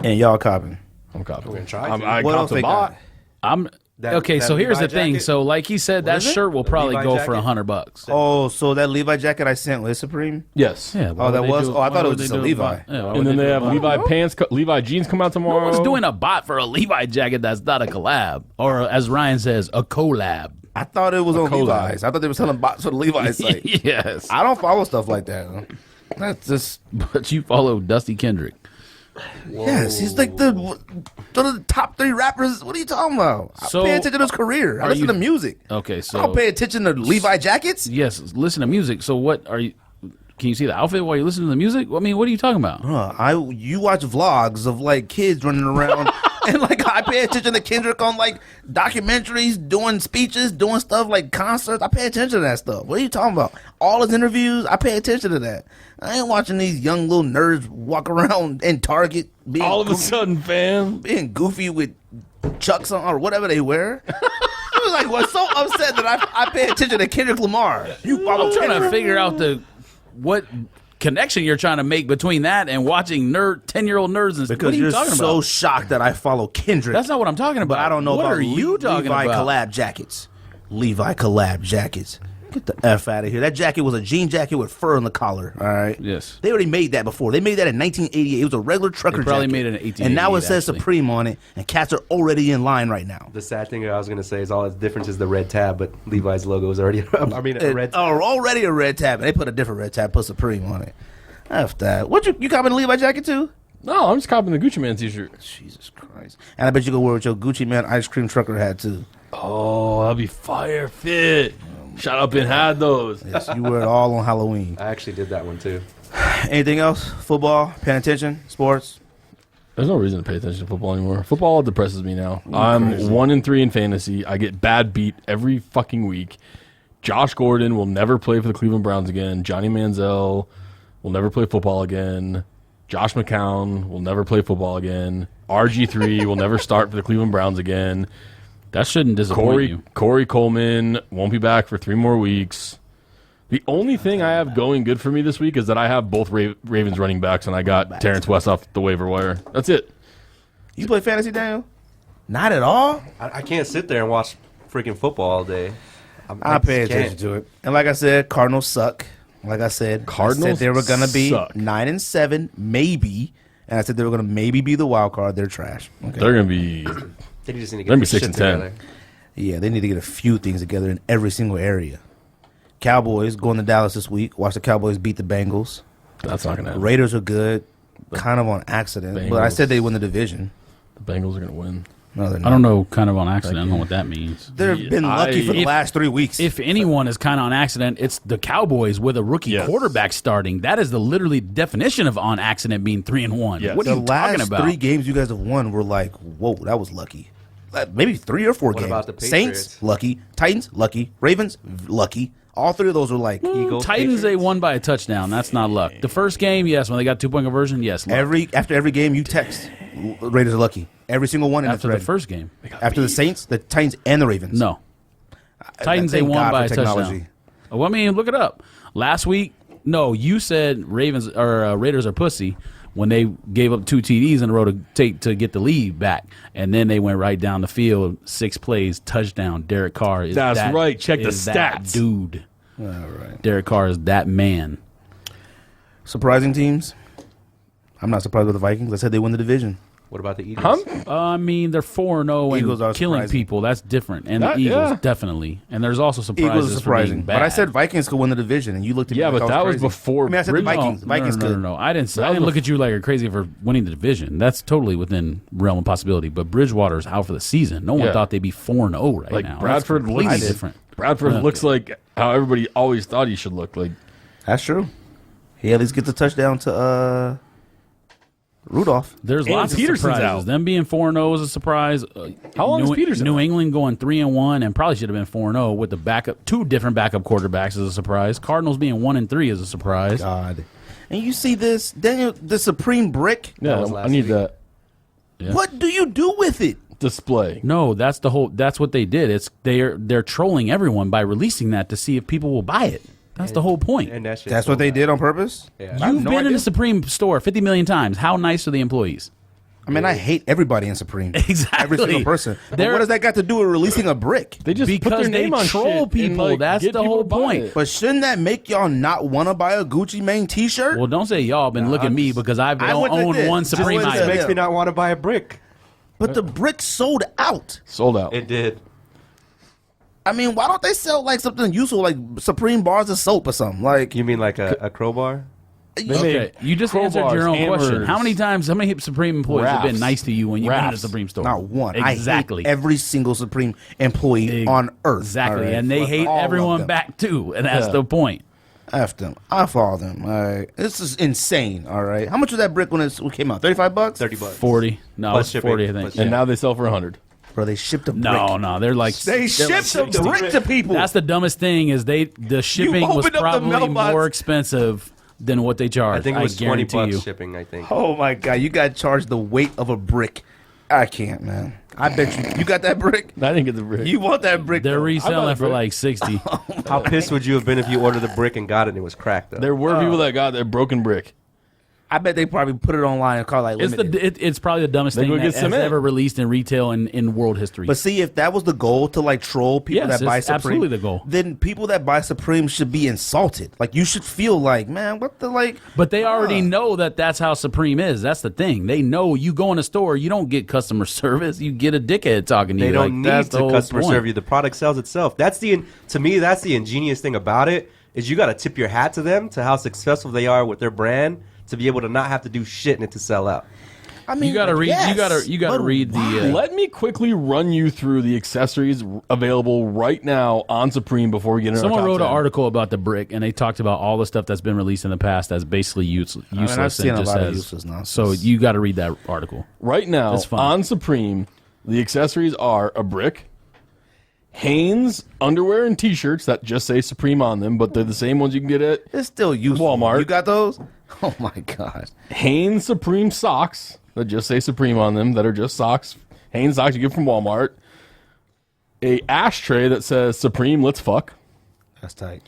And y'all copying. I'm copying. We're gonna try I'm- to. I What got else the they bot. got? I'm That- okay. that So here's the Levi thing. jacket? So like he said, that is it? shirt will The probably Levi go for jacket? $100. Oh, so that Levi jacket I sent was Supreme? Yes. Yeah. Oh, that was. Oh, I thought it was just a Levi. And then they have Levi pants, Levi jeans come out tomorrow. No one's doing a bot for a Levi jacket that's not a collab, or as Ryan says, a collab. I thought it was on collab. Levi's. I thought they were selling bots for the Levi's site. Yes, I don't follow stuff like that. That's just but you follow Dusty Kendrick. yes. He's like the top 3 rappers. What are you talking about? So, I pay attention to his career. I are listen you- to music. Okay, I so don't pay attention to Levi jackets. yes, listen to music. So what are you? Can you see the outfit while you listen to the music? I mean, what are you talking about? You watch vlogs of like kids running around, and like I pay attention to Kendrick on like documentaries, doing speeches, doing stuff like concerts. I pay attention to that stuff. What are you talking about? All his interviews, I pay attention to that. I ain't watching these young little nerds walk around in Target being All of a goofy, sudden, fam. being goofy with chucks on or whatever they wear. I was like, was so upset that I pay attention to Kendrick Lamar. You follow I'm trying to Kendrick? figure out the what connection you're trying to make between that and watching 10-year-old nerds. And Because what are you you're talking so about? shocked that I follow Kendrick. That's not what I'm talking about. But I don't know what about are you talking Levi about? collab jackets. Levi collab jackets. Get the F out of here. That jacket was a jean jacket with fur on the collar. All right. Yes. They already made that before. They made that in 1988. It was a regular trucker They probably jacket. made it in 1888, And now it says actually. Supreme on it, and cats are already in line right now. The sad thing I was going to say is all its difference is the red tab, but Levi's logo is already, I mean, a red tab. Oh, already a red tab. And they put a different red tab, put Supreme on it. F that. What you copping a Levi jacket too? No, I'm just copying the Gucci Man t-shirt. Jesus Christ. And I bet you can wear with your Gucci Man ice cream trucker hat too. Oh, that'll be fire fit. Shut up and had those. Yes, you wear it all on Halloween. I actually did that one too. Anything else? Football? Paying attention? Sports? There's no reason to pay attention to football anymore. Football depresses me now. I'm 1-3 in fantasy. I get bad beat every fucking week. Josh Gordon will never play for the Cleveland Browns again. Johnny Manziel will never play football again. Josh McCown will never play football again. RG3 will never start for the Cleveland Browns again. That shouldn't disappoint you. Corey Coleman won't be back for 3 more weeks. The only thing I have going good for me this week is that I have both Ravens running backs, and I got Terrence West off the waiver wire. That's it. You play fantasy, Daniel? Not at all. I can't sit there and watch freaking football all day. I pay just attention can't. to it. And like I said, Cardinals suck. Like I said, Cardinals they were going to be suck. 9-7, maybe. And I said they were going to maybe be the wild card. They're trash. Okay. They're going to be They just need to They're gonna get be their 6 shit and 10. together. Yeah, they need to get a few things together in every single area. Cowboys going to Dallas this week. Watch the Cowboys beat the Bengals. that's not going to happen. Raiders are good, kind of on accident. But I Bengals. said they win the division. The Bengals are going to win. No, they're not. I don't know, kind of on accident. I don't know what that means. They've been lucky for the If- last 3 weeks. If anyone is kind of on accident, it's the Cowboys with a rookie Yes. quarterback starting. That is the literally definition of on accident being 3-1. Yes. What are the you talking last about? 3 games you guys have won were like, whoa, that was lucky. Maybe 3 or 4 What games. about the Patriots? Saints, lucky. Titans, lucky. Ravens, lucky. All 3 of those were like Eagles, Titans, they Patriots. won by a touchdown. That's not luck. The first game, yes, when they got 2-point conversion, yes. Luck. after every game you text. Raiders are lucky. Every single one in After the the thread. first game, After the Saints, the Titans, and the Ravens. no. Titans, they Thank won God by a for touchdown. technology. Well, I mean, look it up. Last week, no, you said Ravens or Raiders are pussy when they gave up 2 TDs in a row to get the lead back, and then they went right down the field, 6 plays, touchdown. Derek Carr is That's that, right. Check the is that stats. dude. All right. Derek Carr is that man. Surprising teams. I'm not surprised with the Vikings. I said they win the division. What about the Eagles? I mean, they're 4-0 Eagles are and killing surprising. people. That's different. And That- the Eagles, yeah. definitely. And there's also surprises Eagles are for surprising. being But I bad. said Vikings could win the division, and you looked at me Yeah, like but I that was crazy. before I mean, I said the Bridge- Vikings. Vikings no, could. no. I didn't look at you like you're crazy for winning the division. That's totally within realm of possibility. But Bridgewater's out for the season. No one Yeah. thought they'd be 4-0 right Like now. Bradford That's completely looks different. Bradford Yeah. looks like how everybody always thought he should look. Like That's true. He at least gets a touchdown to Rudolph. There's And lots Peterson's of surprises. out. Them being 4-0 is a surprise. How long is Peterson New out? England going 3-1 and probably should have been 4-0 with the backup, 2 different backup quarterbacks is a surprise. Cardinals being 1-3 is a surprise. God. And you see this, Daniel, the Supreme Brick. yeah, was I last need week. that Yeah. What do you do with it? display. No, that's what they did. It's they're trolling everyone by releasing that to see if people will buy it. That's the whole point. And that shit That's what they did on purpose? Yeah. I have You've no been in idea. the Supreme store 50 million times. How nice are the employees? I mean, I hate everybody in Supreme. Exactly. Every single person. But They're- what does that got to do with releasing a brick? They just put Because their name they on troll shit and, people. like, That's get the people whole to buy point. it. But shouldn't that make y'all not want to buy a Gucci Mane t-shirt? Well, don't say y'all been looking at me because I I don't went to own this. one Just Supreme went to item. this. makes me not want to buy a brick. But the brick sold out. Sold out. It did. I mean, why don't they sell like something useful, like Supreme bars of soap or something? Like, You mean like a crowbar? Okay, you just answered crowbars, your own question. hammers, How many Supreme employees have been wraps, nice to you when you've been in a wraps. Supreme store? not one. Exactly. I hate every single Supreme employee on earth. Exactly. all right? And they Fuck hate all of everyone them. back too. And that's Yeah. the point. F them. F all them. All right. This is insane. All right. How much was that brick when it came out? $35? $30. 40. No, Plus it's shipping. 40, I think. Plus And Yeah. now they sell for 100. Bro, they shipped a brick. No, they're like They shipped a 60. brick to people. That's the dumbest thing is the shipping was opened up the probably mailbox. more expensive than what they charge. I think it was 20 guarantee bucks you. shipping, I think. Oh my God. You got charged the weight of a brick. I can't, man. I bet you got that brick. I didn't get the brick. You want that brick? They're though. reselling for brick. like 60. How pissed would you have been if you ordered the brick and got it and it was cracked though? There were people that got their broken brick. I bet they probably put it online and call it like It's limited. it's probably the dumbest They thing go that get has cement. ever released in retail in world history. But see, if that was the goal to like troll people Yes, that buy it's Supreme, absolutely the goal. then people that buy Supreme should be insulted. Like you should feel like, man, what the like? But they already know that that's how Supreme is. That's the thing. They know you go in a store, you don't get customer service. You get a dickhead talking to They you. don't Like, that's need the to whole customer point. serve you. The product sells itself. To me, that's the ingenious thing about it is you got to tip your hat to them to how successful they are with their brand to be able to not have to do shit in it to sell out. I mean, You gotta read. yes, You gotta but read why? the. Let me quickly run you through the accessories available right now on Supreme before we get into Someone our top wrote an 10. article about the brick, and they talked about all the stuff that's been released in the past that's basically useless. I've seen and a just lot of says- useless nonsense. So you got to read that article. Right now, That's fine. on Supreme, the accessories are a brick, Hanes underwear and T-shirts that just say Supreme on them, but they're the same ones you can get at It's still useful. Walmart. You got those? Oh my god! Hanes Supreme socks that just say Supreme on them, that are just socks. Hanes socks you get from Walmart. A ashtray that says Supreme, let's fuck. That's tight.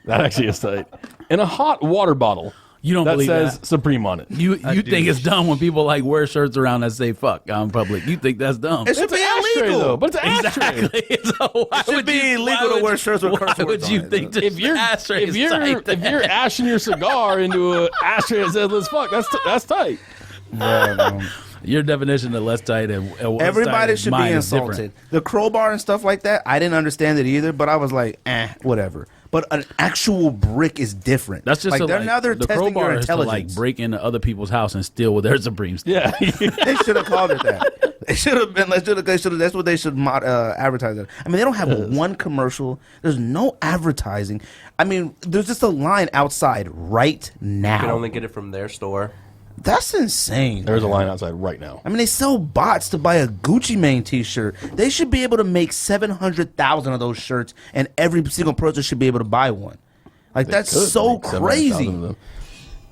That actually is tight. And a hot water bottle You don't that believe says that? Supreme on it. You think it's dumb when people like wear shirts around that say "fuck" out in public? You think that's dumb? It should be illegal. though, but it's an ashtray. Exactly. So why It should would be you- illegal why to wear would shirts with you- curse Why words would you on it. think just If you're ashtray if is you're tight? if you're ashing your cigar into an ashtray that says let's fuck, that's tight. Your definition of less tight and what's tight Everybody and should be mine is different. insulted. The crowbar and stuff like that, I didn't understand it either, but I was like, whatever. But an actual brick is different. That's just like so, they're like, now they're the testing your crowbar is to intelligence. like break into other people's house and steal with their Supreme stuff. Yeah. They should have called it that. They should have been. They should. That's what they should advertise it. I mean, they don't have one commercial. There's no advertising. I mean, there's just a line outside right now. You can only get it from their store. That's insane. There's a line outside right now. I mean, they sell bots to buy a Gucci Mane T-shirt. They should be able to make 700,000 of those shirts, and every single person should be able to buy one. Like that's Could so make 700,000 crazy. of them.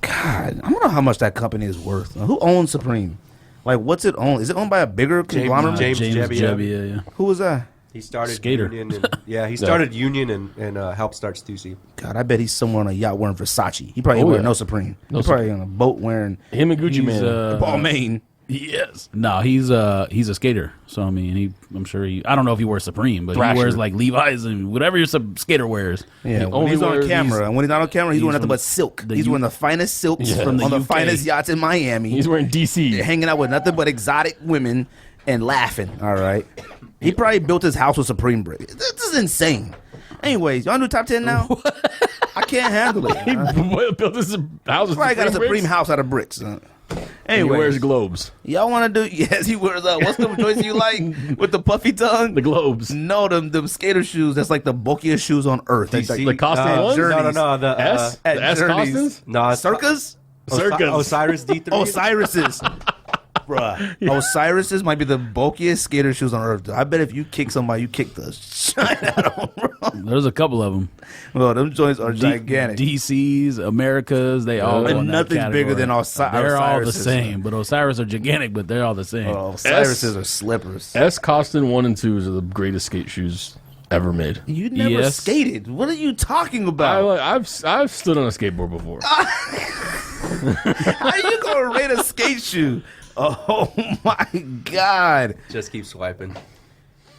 God, I don't know how much that company is worth. Who owns Supreme? Like, what's it owned? Is it owned by a bigger conglomerate? James Jebbia. Yeah. Who was that? He started Skater. Union. He started Union and helped start Stussy. God, I bet he's somewhere on a yacht wearing Versace. He probably Oh, wearing yeah. no Supreme. No He's probably on a boat wearing Him and Gucci He's, Man. Paul Maine. Yes. No, he's a skater. So I mean, I'm sure I don't know if he wears Supreme, but Thrasher. he wears like Levi's and whatever your skater wears. Yeah, He when only he's on wears camera, and when he's not on camera, he's wearing nothing from but silk. the He's U- wearing the finest silks Yeah. from From the the UK. finest yachts in Miami. He's wearing DC. hanging out with nothing but exotic women and laughing. All right, he probably built his house with Supreme brick. This is insane. Anyways, y'all do top 10 now? I can't handle it. He built this house. with Probably got a Supreme bricks. house out of bricks. And he wears Anyways, globes. y'all want to do? Yes, he wears. What's the choice you like with the puffy tongue? The globes. No, them skater shoes. That's like the bulkiest shoes on earth. That's DC. like The Costin ones? Journeys. No. The S? at The S Journeys. Costins? no, Circus. Circus. Osiris D3. Osiris's. Bruh. Osiris's might be the bulkiest skater shoes on earth. I bet if you kick somebody, you kick the shit out of them, bro. There's a couple of them. Well, them joints are gigantic. DC's, America's, they all go in that Nothing's category. bigger than They're all the Osiris's. same, but Osiris are gigantic, but they're all the same. Oh, Osiris's are slippers. S Costin 1 and 2s are the greatest skate shoes ever made. You never Yes. skated. What are you talking about? I've stood on a skateboard before. How you gonna rate a skate shoe? Oh my god, Just keep swiping.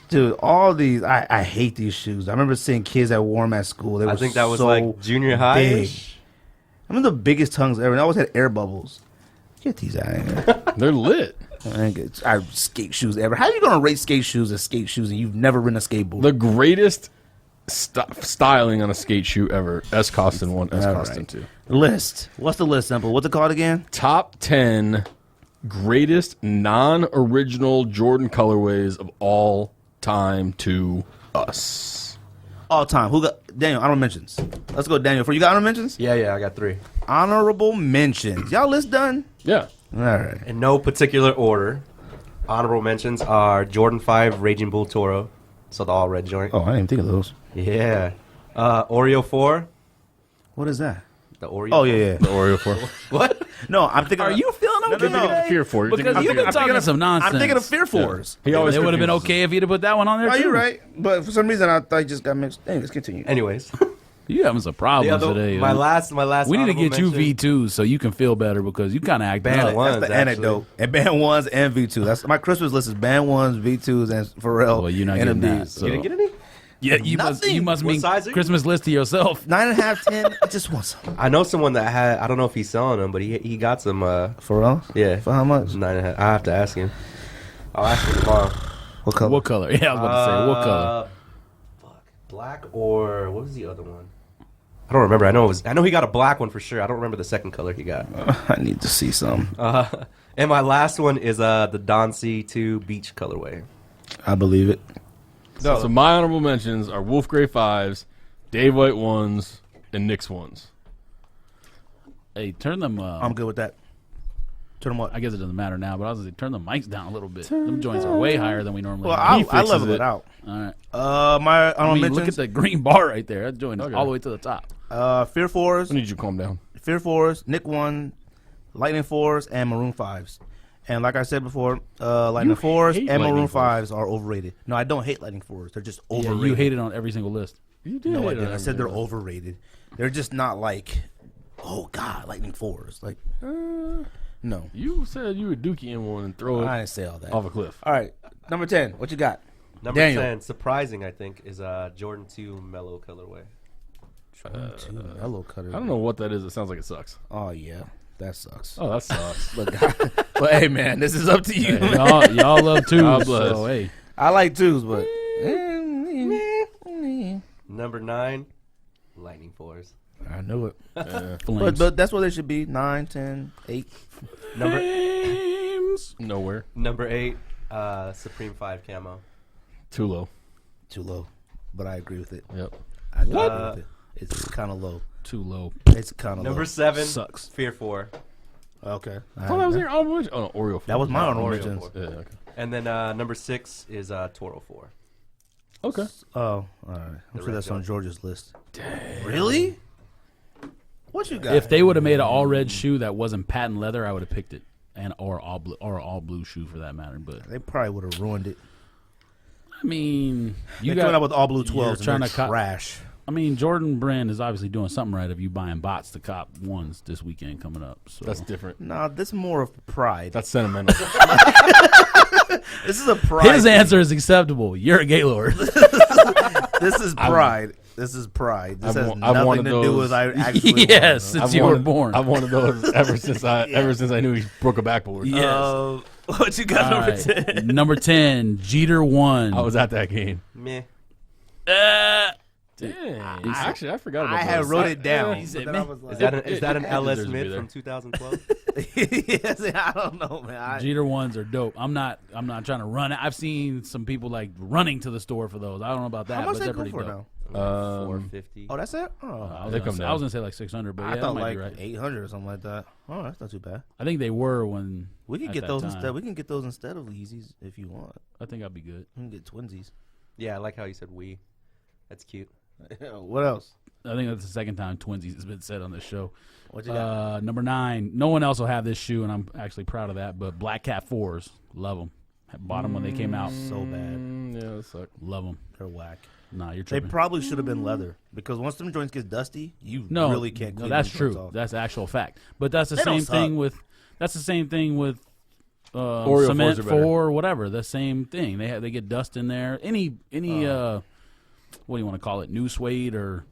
dude! All these, I hate these shoes. I remember seeing kids that wore them at school. They were I think that was so like junior high. big. I'm the biggest tongues ever. And I always had air bubbles. Get these out of here. They're lit. I skate shoes ever. How are you gonna rate skate shoes as skate shoes and you've never ridden a skateboard? The greatest styling on a skate shoe ever. S Costin 1, S All Costin right. 2. List. What's the list, Simple? What's it called again? Top 10 greatest non-original Jordan colorways of all time to us. All time. Who got Daniel? Honorable mentions. Let's go, Daniel. For you got honorable mentions? Yeah, I got 3. Honorable mentions. Y'all list done? Yeah. All right. In no particular order. Honorable mentions are Jordan 5 Raging Bull Toro. So the all red joint. Oh, I didn't even think of those. Yeah. Oreo 4. What is that? The Oreo. Oh yeah. The Oreo 4. What? No, I'm thinking. Are you feeling okay? no. today? Fear 4. You're Because thinking- you've been I'm talking some nonsense. I'm thinking of Fear Fours. He always It would have been confuses okay if he'd have put that one on there Oh, too. you're right. But for some reason, I thought you just got mixed. Hey, let's continue. Anyways, You having some problems today. my man. last. We need to honorable get you mention- V2 so you can feel better because you kind of act Band up. one. That's the Actually. anecdote. And band ones and V2. That's my Christmas list is band ones, V2s, and Pharrell. Well, you're not and getting that. MDs. So. You didn't get any? Yeah, you Nothing. must What mean size are you? Christmas list to yourself. 9.5, 10. I just want some. I know someone that had. I don't know if he's selling them, but he got some. Pharrell? Yeah. For how much? 9.5. I have to ask him. I'll ask him tomorrow. What color? What color? Yeah, I was about to say what color. Fuck. Black or what was the other one? I don't remember. I know he got a black one for sure. I don't remember the second color he got. I need to see some. And my last one is the Don C2 Beach colorway. I believe it. So my honorable mentions are Wolf Gray 5s, Dave White 1s, and Knicks 1s. Hey, turn them. I'm good with that. Turn them up. I guess it doesn't matter now, but I was like, turn the mics down a little bit. Them joints are way higher than we normally. Well, do. I fixes leveled it. it out. All right. My I honorable mean, look at mentions. the green bar right there. That joint is Okay. all the way to the top. Fear Fours, I need you to calm down. Fear Fours, Nick 1, Lightning 4s, and Maroon 5s. And like I said before, Lightning You 4s hate and Maroon Lightning 4s. 5s are overrated. No, I don't hate Lightning 4s. They're just Yeah, overrated. you hate it on every single list. You did. No, I hate didn't. on I said they're everything. overrated. They're just not like, oh God, Lightning 4s. Like, no. You said you would dookie in one and throw it I didn't say all that. off a cliff. All right, number 10. What you got? Number Daniel. 10, surprising I think, is Jordan 2 Mellow colorway. Hello, Cutter. I don't know what that is. It sounds like it sucks. Oh yeah, that sucks. Oh, that sucks. But, but hey, man, this is up to you. man. Y'all love twos. God bless. So, hey, I like twos, but Number 9, Lightning 4s. I knew it. flames. But that's what they should be. 9, 10, 8. Number Flames. Nowhere. number 8, Supreme 5 camo. Too low. Too low. But I agree with it. Yep. I do agree with it. It's kind of low. Too low. It's kind of low. Number 7, Sucks. Fear 4. Okay. I thought that was your honorable mention. Oh, no, Oreo 4. That was my honorable Oreo mentions. 4. Yeah, okay. And then number 6 is Toro 4. Okay. Oh, all right. I'm The sure red that's on jump. George's list. Really? What you got? If they would have made an all red shoe that wasn't patent leather, I would have picked it, and or all blue shoe for that matter. But they probably would have ruined it. I mean, They're coming out with all blue you're 12s trying and they're to cop- trash. I mean, Jordan Brand is obviously doing something right if you buying bots to cop ones this weekend coming up. So That's different. Nah, this is more of pride. That's sentimental. This is a pride. his answer is acceptable. You're a Gaylord. This is pride. This is pride. This has I've nothing wanted to do those. with I actually. yes, want since you were born. I've wanted those ever since I knew he broke a backboard. them. What you got All number right. 10? Number 10, Jeter 1. I was at that game. Meh. Dang. Actually, I forgot about I that. had wrote it down. He said, but then I "Meh." was like, Is that an LS deserves to be mid there. from 2012? yes, I don't know, man. Jeter 1s are dope. I'm not trying to run it. I've seen some people like running to the store for those. I don't know about that, How much but they they're go pretty for dope. now? 450. Oh, that's it. Oh, I was They gonna come say- down. I was gonna say like 600, but yeah, I that thought might like be right. 800 or something like that. Oh, that's not too bad. I think they were when We can at get that those time. instead. We can get those instead of Yeezys if you want. I think I'd be good. We can get twinsies. Yeah, I like how you said we. That's cute. What else? I think that's the second time Twinsies has been said on this show. What you got? Number 9. No one else will have this shoe, and I'm actually proud of that. But Black Cat 4s, love them. Bought them when they came out. So bad. Yeah, that sucked. Love them. They're whack. Nah, you're They tripping. probably should have been leather because once them joints get dusty, you no, really can't. no, Clean that's them joints true. off. That's actual fact. But that's the They don't same thing suck. with. That's the same thing with. Oreo Cement 4s are better. 4, whatever. The same thing. They get dust in there. Any what do you want to call it? New suede or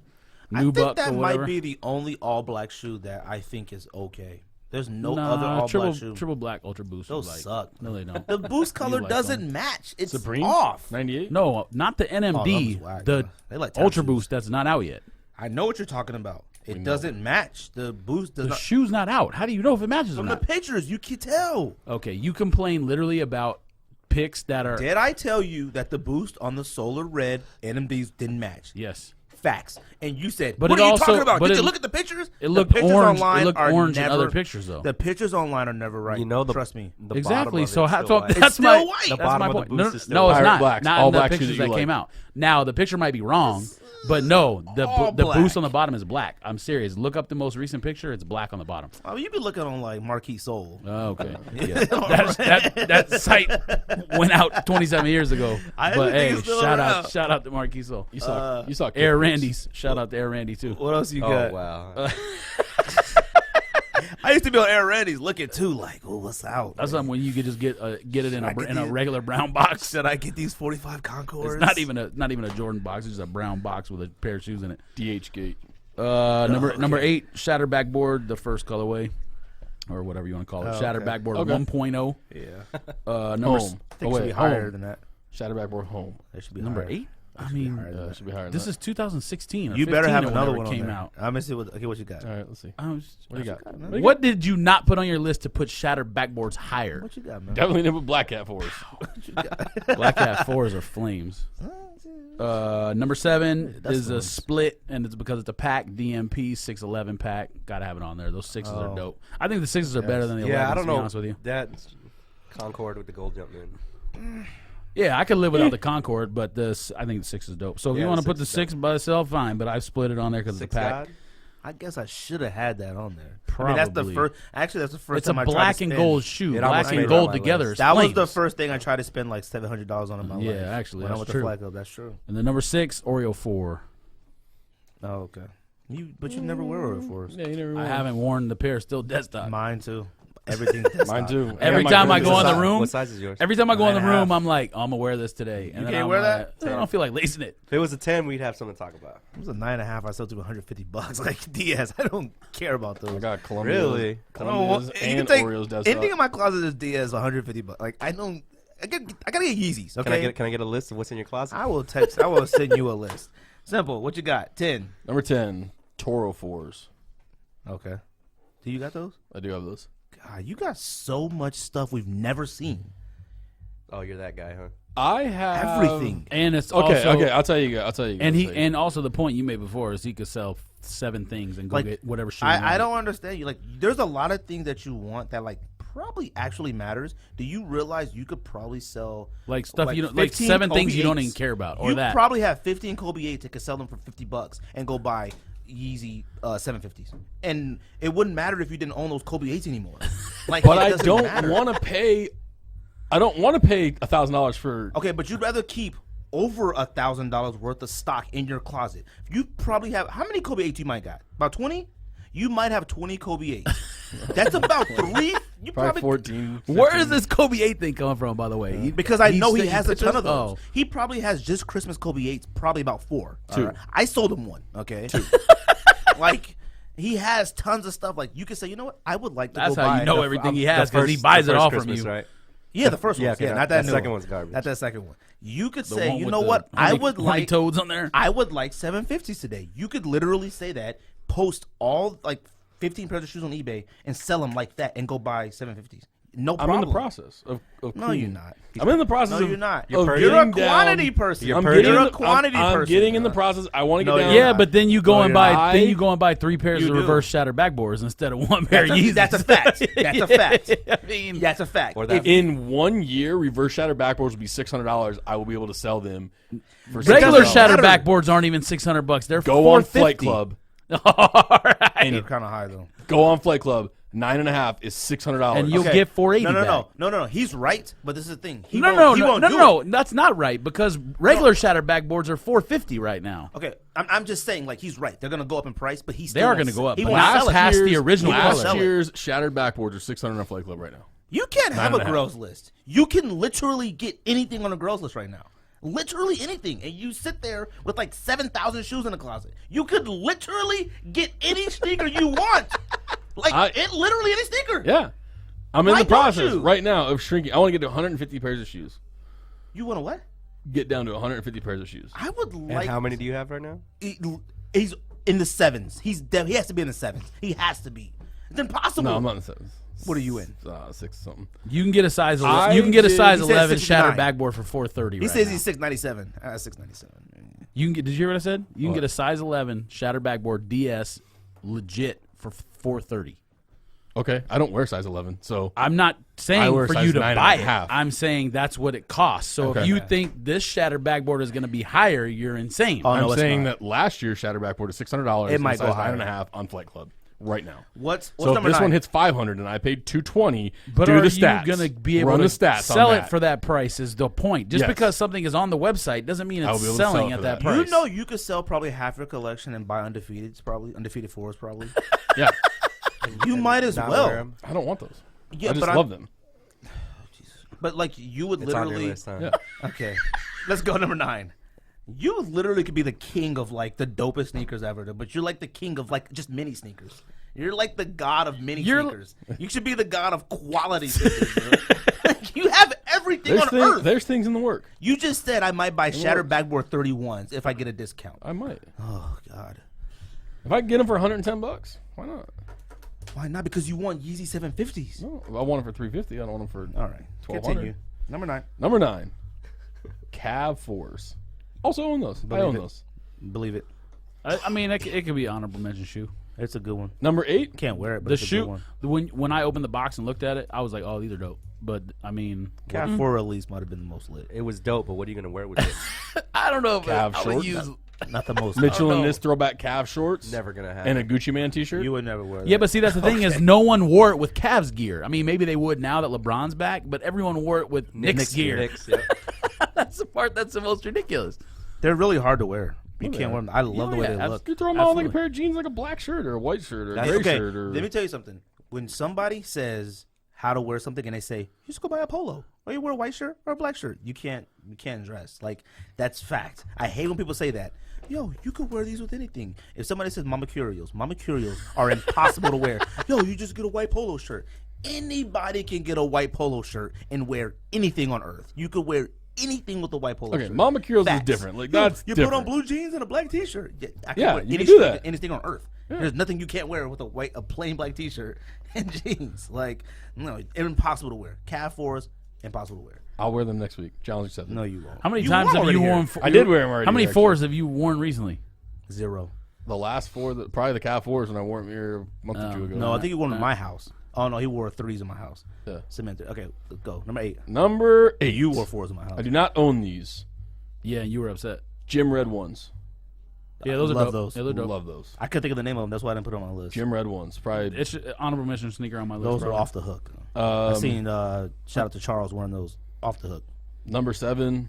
I new think buck that or whatever. might be the only all black shoe that I think is okay. There's no Nah, other all triple, black shoe. Triple black Ultra Boost. Those like, suck. No, they don't. The boost color like doesn't them. match. It's Supreme? off. 98? No, not the NMD. those whack, the bro. They like Ultra tattoos. Boost that's not out yet. I know what you're talking about. It doesn't match. The boost does The not. shoe's not out. How do you know if it matches or From the not? pictures, you can tell. Okay, you complain literally about picks that are Did I tell you that the boost on the Solar Red NMDs didn't match? yes. Facts. And you said, But what it are you also- talking about? but Did it- you look at the pictures? It looked the pictures orange. online It looked are orange in never, other pictures though. The pictures online are never right. You know the Trust me. The Exactly. bottom of So, it's how, still so white. that's still my white. The that's bottom my of the point. boost No, is still no, it's Pirate not. blacks, Not all in the black shoes pictures that you that came like. out. Now the picture might be wrong, But no, the black. boost on the bottom is black. I'm serious. Look up the most recent picture. It's black on the bottom. Oh, you be looking on like Marquis Soul. Oh, okay. Yeah. That site went out 27 years ago. I But didn't think hey, it's still shout around. out to Marquis Soul. You saw Air Randy's. Shout out to Air Randy too. What else you Oh got? wow. I used to be on Air Randy's looking too, like, oh, what's out? That's something when you could just get it in I get in a these- regular brown box. Should I get these 45 Concords? It's not even a Jordan box. It's just a brown box with a pair of shoes in it. DH Gate. Number 8, Shattered Backboard, the first colorway, or whatever you want to call it. Shattered okay. Backboard Okay. 1.0. Yeah. Number Home. I think it should be higher than that. Shatter backboard home. It should be number higher. 8. I mean, It should be higher than this that. is 2016. Or You better 15 have or another whenever one it on came there. out. I'm gonna see what. Okay, what you got? All right, let's see. I was- What do you got? What did you not put on your list to put Shattered Backboards higher? What you got, man? Definitely never Black Cat for us. Black Hat 4s are flames. Number 7 That's is the a ones. split, and it's because it's a pack, DMP 611 pack. Gotta have it on there. Those 6s are Oh. dope. I think the 6s are better than the 11s, Yeah, I don't to be know. honest with you. That Concord with the gold jump in. Yeah, I could live without the Concord, but I think the 6 is dope. So if Yeah, you want to the put 6 the is 6 by itself, fine, but I split it on there because it's a Six pack. God. I guess I should have had that on there. Probably. I mean, that's the first. Actually, that's the first It's a time I tried black to and spend. gold shoe. It Black almost and made it gold on my together. list. Is That was flames. the first thing I tried to spend like $700 on in my life. Yeah, actually, when I that's went true. to Flag Club. That's true. And the number 6, Oreo 4. Oh, okay. But you never wear Oreo 4s. Yeah, you never. I haven't worn the pair. Still desktop. Mine too. Everything. Mine too. Every my time I goodness. go in the What room, What size is yours? every time I go in the 9.5. room, I'm like, oh, I'm gonna wear this today. And You then can't I'm wear like, that? I don't feel like lacing it. If it was a 10, we'd have something to talk about. It was a 9.5. I sold to $150. Like DS. I don't care about those. I got Columbia. Really? Columbia's you can and take Oreos. Does anything in my closet is DS $150. Like I gotta get Yeezys. Okay. Can I get a list of what's in your closet? I will text. I will send you a list. Simple. What you got? 10. Number 10, Toro 4s. Okay. Do you got those? I do have those. God, you got so much stuff we've never seen. Oh, you're that guy, huh? I have Everything. And it's Okay, also, okay. I'll tell you. I'll tell you. And also the point you made before is he could sell 7 things and go Like, get whatever shoe. I don't understand you. Like, there's a lot of things that you want that like probably actually matters. Do you realize you could probably sell like stuff like you don't like 15 7 Kobe things you don't 8s? even care about or You that. probably have 15 Kobe 8s that could sell them for $50 and go buy Yeezy 750s, and it wouldn't matter if you didn't own those Kobe 8s anymore. Like, But it I doesn't don't matter. want to pay. I don't want to pay $1,000 for. Okay, but you'd rather keep over $1,000 worth of stock in your closet. You probably have how many Kobe 8s you might got? About 20? You might have 20 Kobe 8s. That's about 3. You Probably 14. Where is this Kobe 8 thing coming from, by the way? Because I know he sent has a ton pictures? of those. Oh. He probably has just Christmas Kobe 8s, probably about 4. 2. All right? I sold him 1. Okay, 2. Like he has tons of stuff. Like you could say, you know what? I would like to. That's go how buy you know the- everything he The has because he first- buys the it first all Christmas, from you. right? Yeah, the first one. okay, Yeah, not that that new second one. one's garbage. Not that second one. You could The say, one you with know the- what? how I many- would how many like toads on there. I would like 750s today. You could literally say that, post all like 15 pairs of shoes on eBay and sell them like that and go buy 750s. No I'm problem. in the process of No, cleaning. you're not. I'm in the process No, of. you're not. of You're a getting quantity down- person. You're I'm purging. getting You're a in the- quantity I'm person. getting in the process. I want to No, get down. you're Yeah, not. but then you go No, and you're buy not. then you go and buy 3 pairs You of do. reverse shattered backboards instead of 1 pair of Yeezys. That's a fact. That's a fact. I mean, That's a fact. Or that- If- In 1 year, reverse shatter backboards will be $600. I will be able to sell them for regular doesn't shattered matter. backboards aren't even $600. They're Go on Flight $450. Club. All right. They're kind of high though. Go on Flight Club. 9.5 is $600. And you'll Okay. get 480 No. back. No. He's right, but this is the thing. He No, won't do no, it. that's not right because regular shattered backboards are $450 right now. Okay, I'm just saying, like he's right. They're gonna go up in price, but he's They are gonna go up, He but won't not sell it. past the original He won't color. sell Last it. year's shattered backboards are $600 on Flight Club right now. You can't have a 9.5. girls list. You can literally get anything on a girls list right now. Literally anything, and you sit there with like 7,000 shoes in the closet. You could literally get any sneaker you want, literally any sneaker. Yeah. I'm in Why the don't process you? right now of shrinking. I want to get to 150 pairs of shoes. You want to what? Get down to 150 pairs of shoes. I would And like. how many do you have right now? He's in the 7s. He has to be in the 7s. He has to be. It's impossible. No, I'm not in the sevens. What are you in? 6 something. You can get a size. I You can get a did- size he said 11 shattered 69. backboard for 430. He right says now. he's 697. 697. You can get. Did you hear what I said? You can What? get a size 11 shattered backboard DS legit for 430. Okay, I don't wear size 11, so I'm not I saying wear for size you to 9 buy and a it. half. I'm saying that's what it costs. So Okay. if you think this shattered backboard is going to be higher, you're insane. Oh, no, I'm it's saying not. that last year's Shatter Backboard is $600. It might size go higher. 9.5 on Flight Club right now. What's So if number this 9? one hits 500 and I paid 220, But do are the stats. you going to be able Run to the stats sell on it that. for that price is the point. Just Yes. because something is on the website doesn't mean I'll it's be able to sell selling it at for that that. price. You know, you could sell probably half your collection and buy undefeateds, probably undefeated fours, probably. Yeah, You might as Not well. wear 'em. I don't want those. Yeah, I just but love them. But like you would It's on your literally. list, huh? Yeah. Okay, let's go number 9. You literally could be the king of like the dopest sneakers ever, but you're like the king of like just mini sneakers. You're like the god of mini sneakers. You should be the god of quality sneakers, bro. Like, you have everything on earth. There's things in the work. You just said I might buy Shattered Backboard 31s if I get a discount. I might. Oh God, If I can get them for $110, why not? why not? Because you want Yeezy 750s. No, I want them for $350. I don't want them for All right, $1,200. continue. Number 9. Number 9, Cav 4s. Also own those. I own it. those. Believe it. I mean, it could be honorable mention shoe. It's a good one. Number 8, Can't wear it, but The it's a good shoe, one. when I opened the box and looked at it, I was like, oh, these are dope. But, I mean, Cat 4 release might have been the most lit. It was dope, but what are you gonna wear with it? I don't know if Cav I would shorts? use. Not the most. Mitchell know. and this throwback Cav shorts. Never gonna happen. And a Gucci Man t-shirt. You would never wear that. Yeah, but see, that's the thing is no one wore it with Cavs gear. I mean, maybe they would now that LeBron's back, but everyone wore it with Knicks gear. Knicks, yeah. That's the part that's the most ridiculous. They're really hard to wear. You they can't are. wear them. I love the way yeah, they look. You throw them on like a Absolutely. pair of jeans, like a black shirt or a white shirt or a That's gray okay. shirt. Or Let me tell you something. When somebody says how to wear something and they say, you just go buy a polo or you wear a white shirt or a black shirt, you can't dress. Like, that's fact. I hate when people say that. Yo, you could wear these with anything. If somebody says Mama Curios are impossible to wear. Yo, you just get a white polo shirt. Anybody can get a white polo shirt and wear anything on earth. You could wear anything with a white polo Okay, shirt. Mama Curios is Facts. different. Like, Yo, that's you different. put on blue jeans and a black t-shirt. Yeah, I can Yeah, wear you can any do shirt- that. anything on earth. There's nothing you can't wear with a plain black t-shirt and jeans. Like, no, impossible to wear. Calf 4s, impossible to wear. I'll wear them next week. Challenge accepted. No, you won't. How many You times were have already you here. worn? I did wear them already, How many actually. fours have you worn recently? 0. The last 4, probably the Cav 4s when I wore them here a month or two ago. No, I think you wore them in my house. Oh, no, he wore 3s in my house. Yeah. Cemented. Okay, let's go. Number 8. Number 8. You wore 4s in my house. I do not own these. Yeah, you were upset. Gym Red ones. Yeah, those are love dope. those. Yeah, they're dope. Love those. I couldn't think of the name of them. That's why I didn't put them on my list. Gym Red ones. Probably. It's honorable mention sneaker on my list. Those are probably. off the hook. I Um, seen, shout out to Charles wearing those off the hook. Number 7.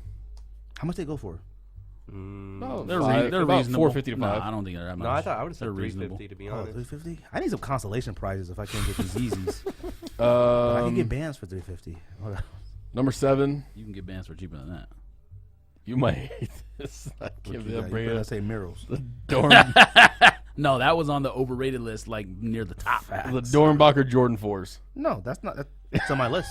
How much they go for? Oh, They're, they're about reasonable. 450 to 5. No, I don't think they're that much. No, I thought I would have They're said reasonable. 350 to be Oh, honest. 350? I need some consolation prizes if I can't get these Yeezys. I can get Um, bands for 350. Hold on. number 7. You can get bands for cheaper than that. You might hate this. I What can't you believe I got? bring You it better up. say Mirrors. Dorn, No, that was on the overrated list, like near the top. the Dornbacher Jordan 4s. No, that's not. It's on my list.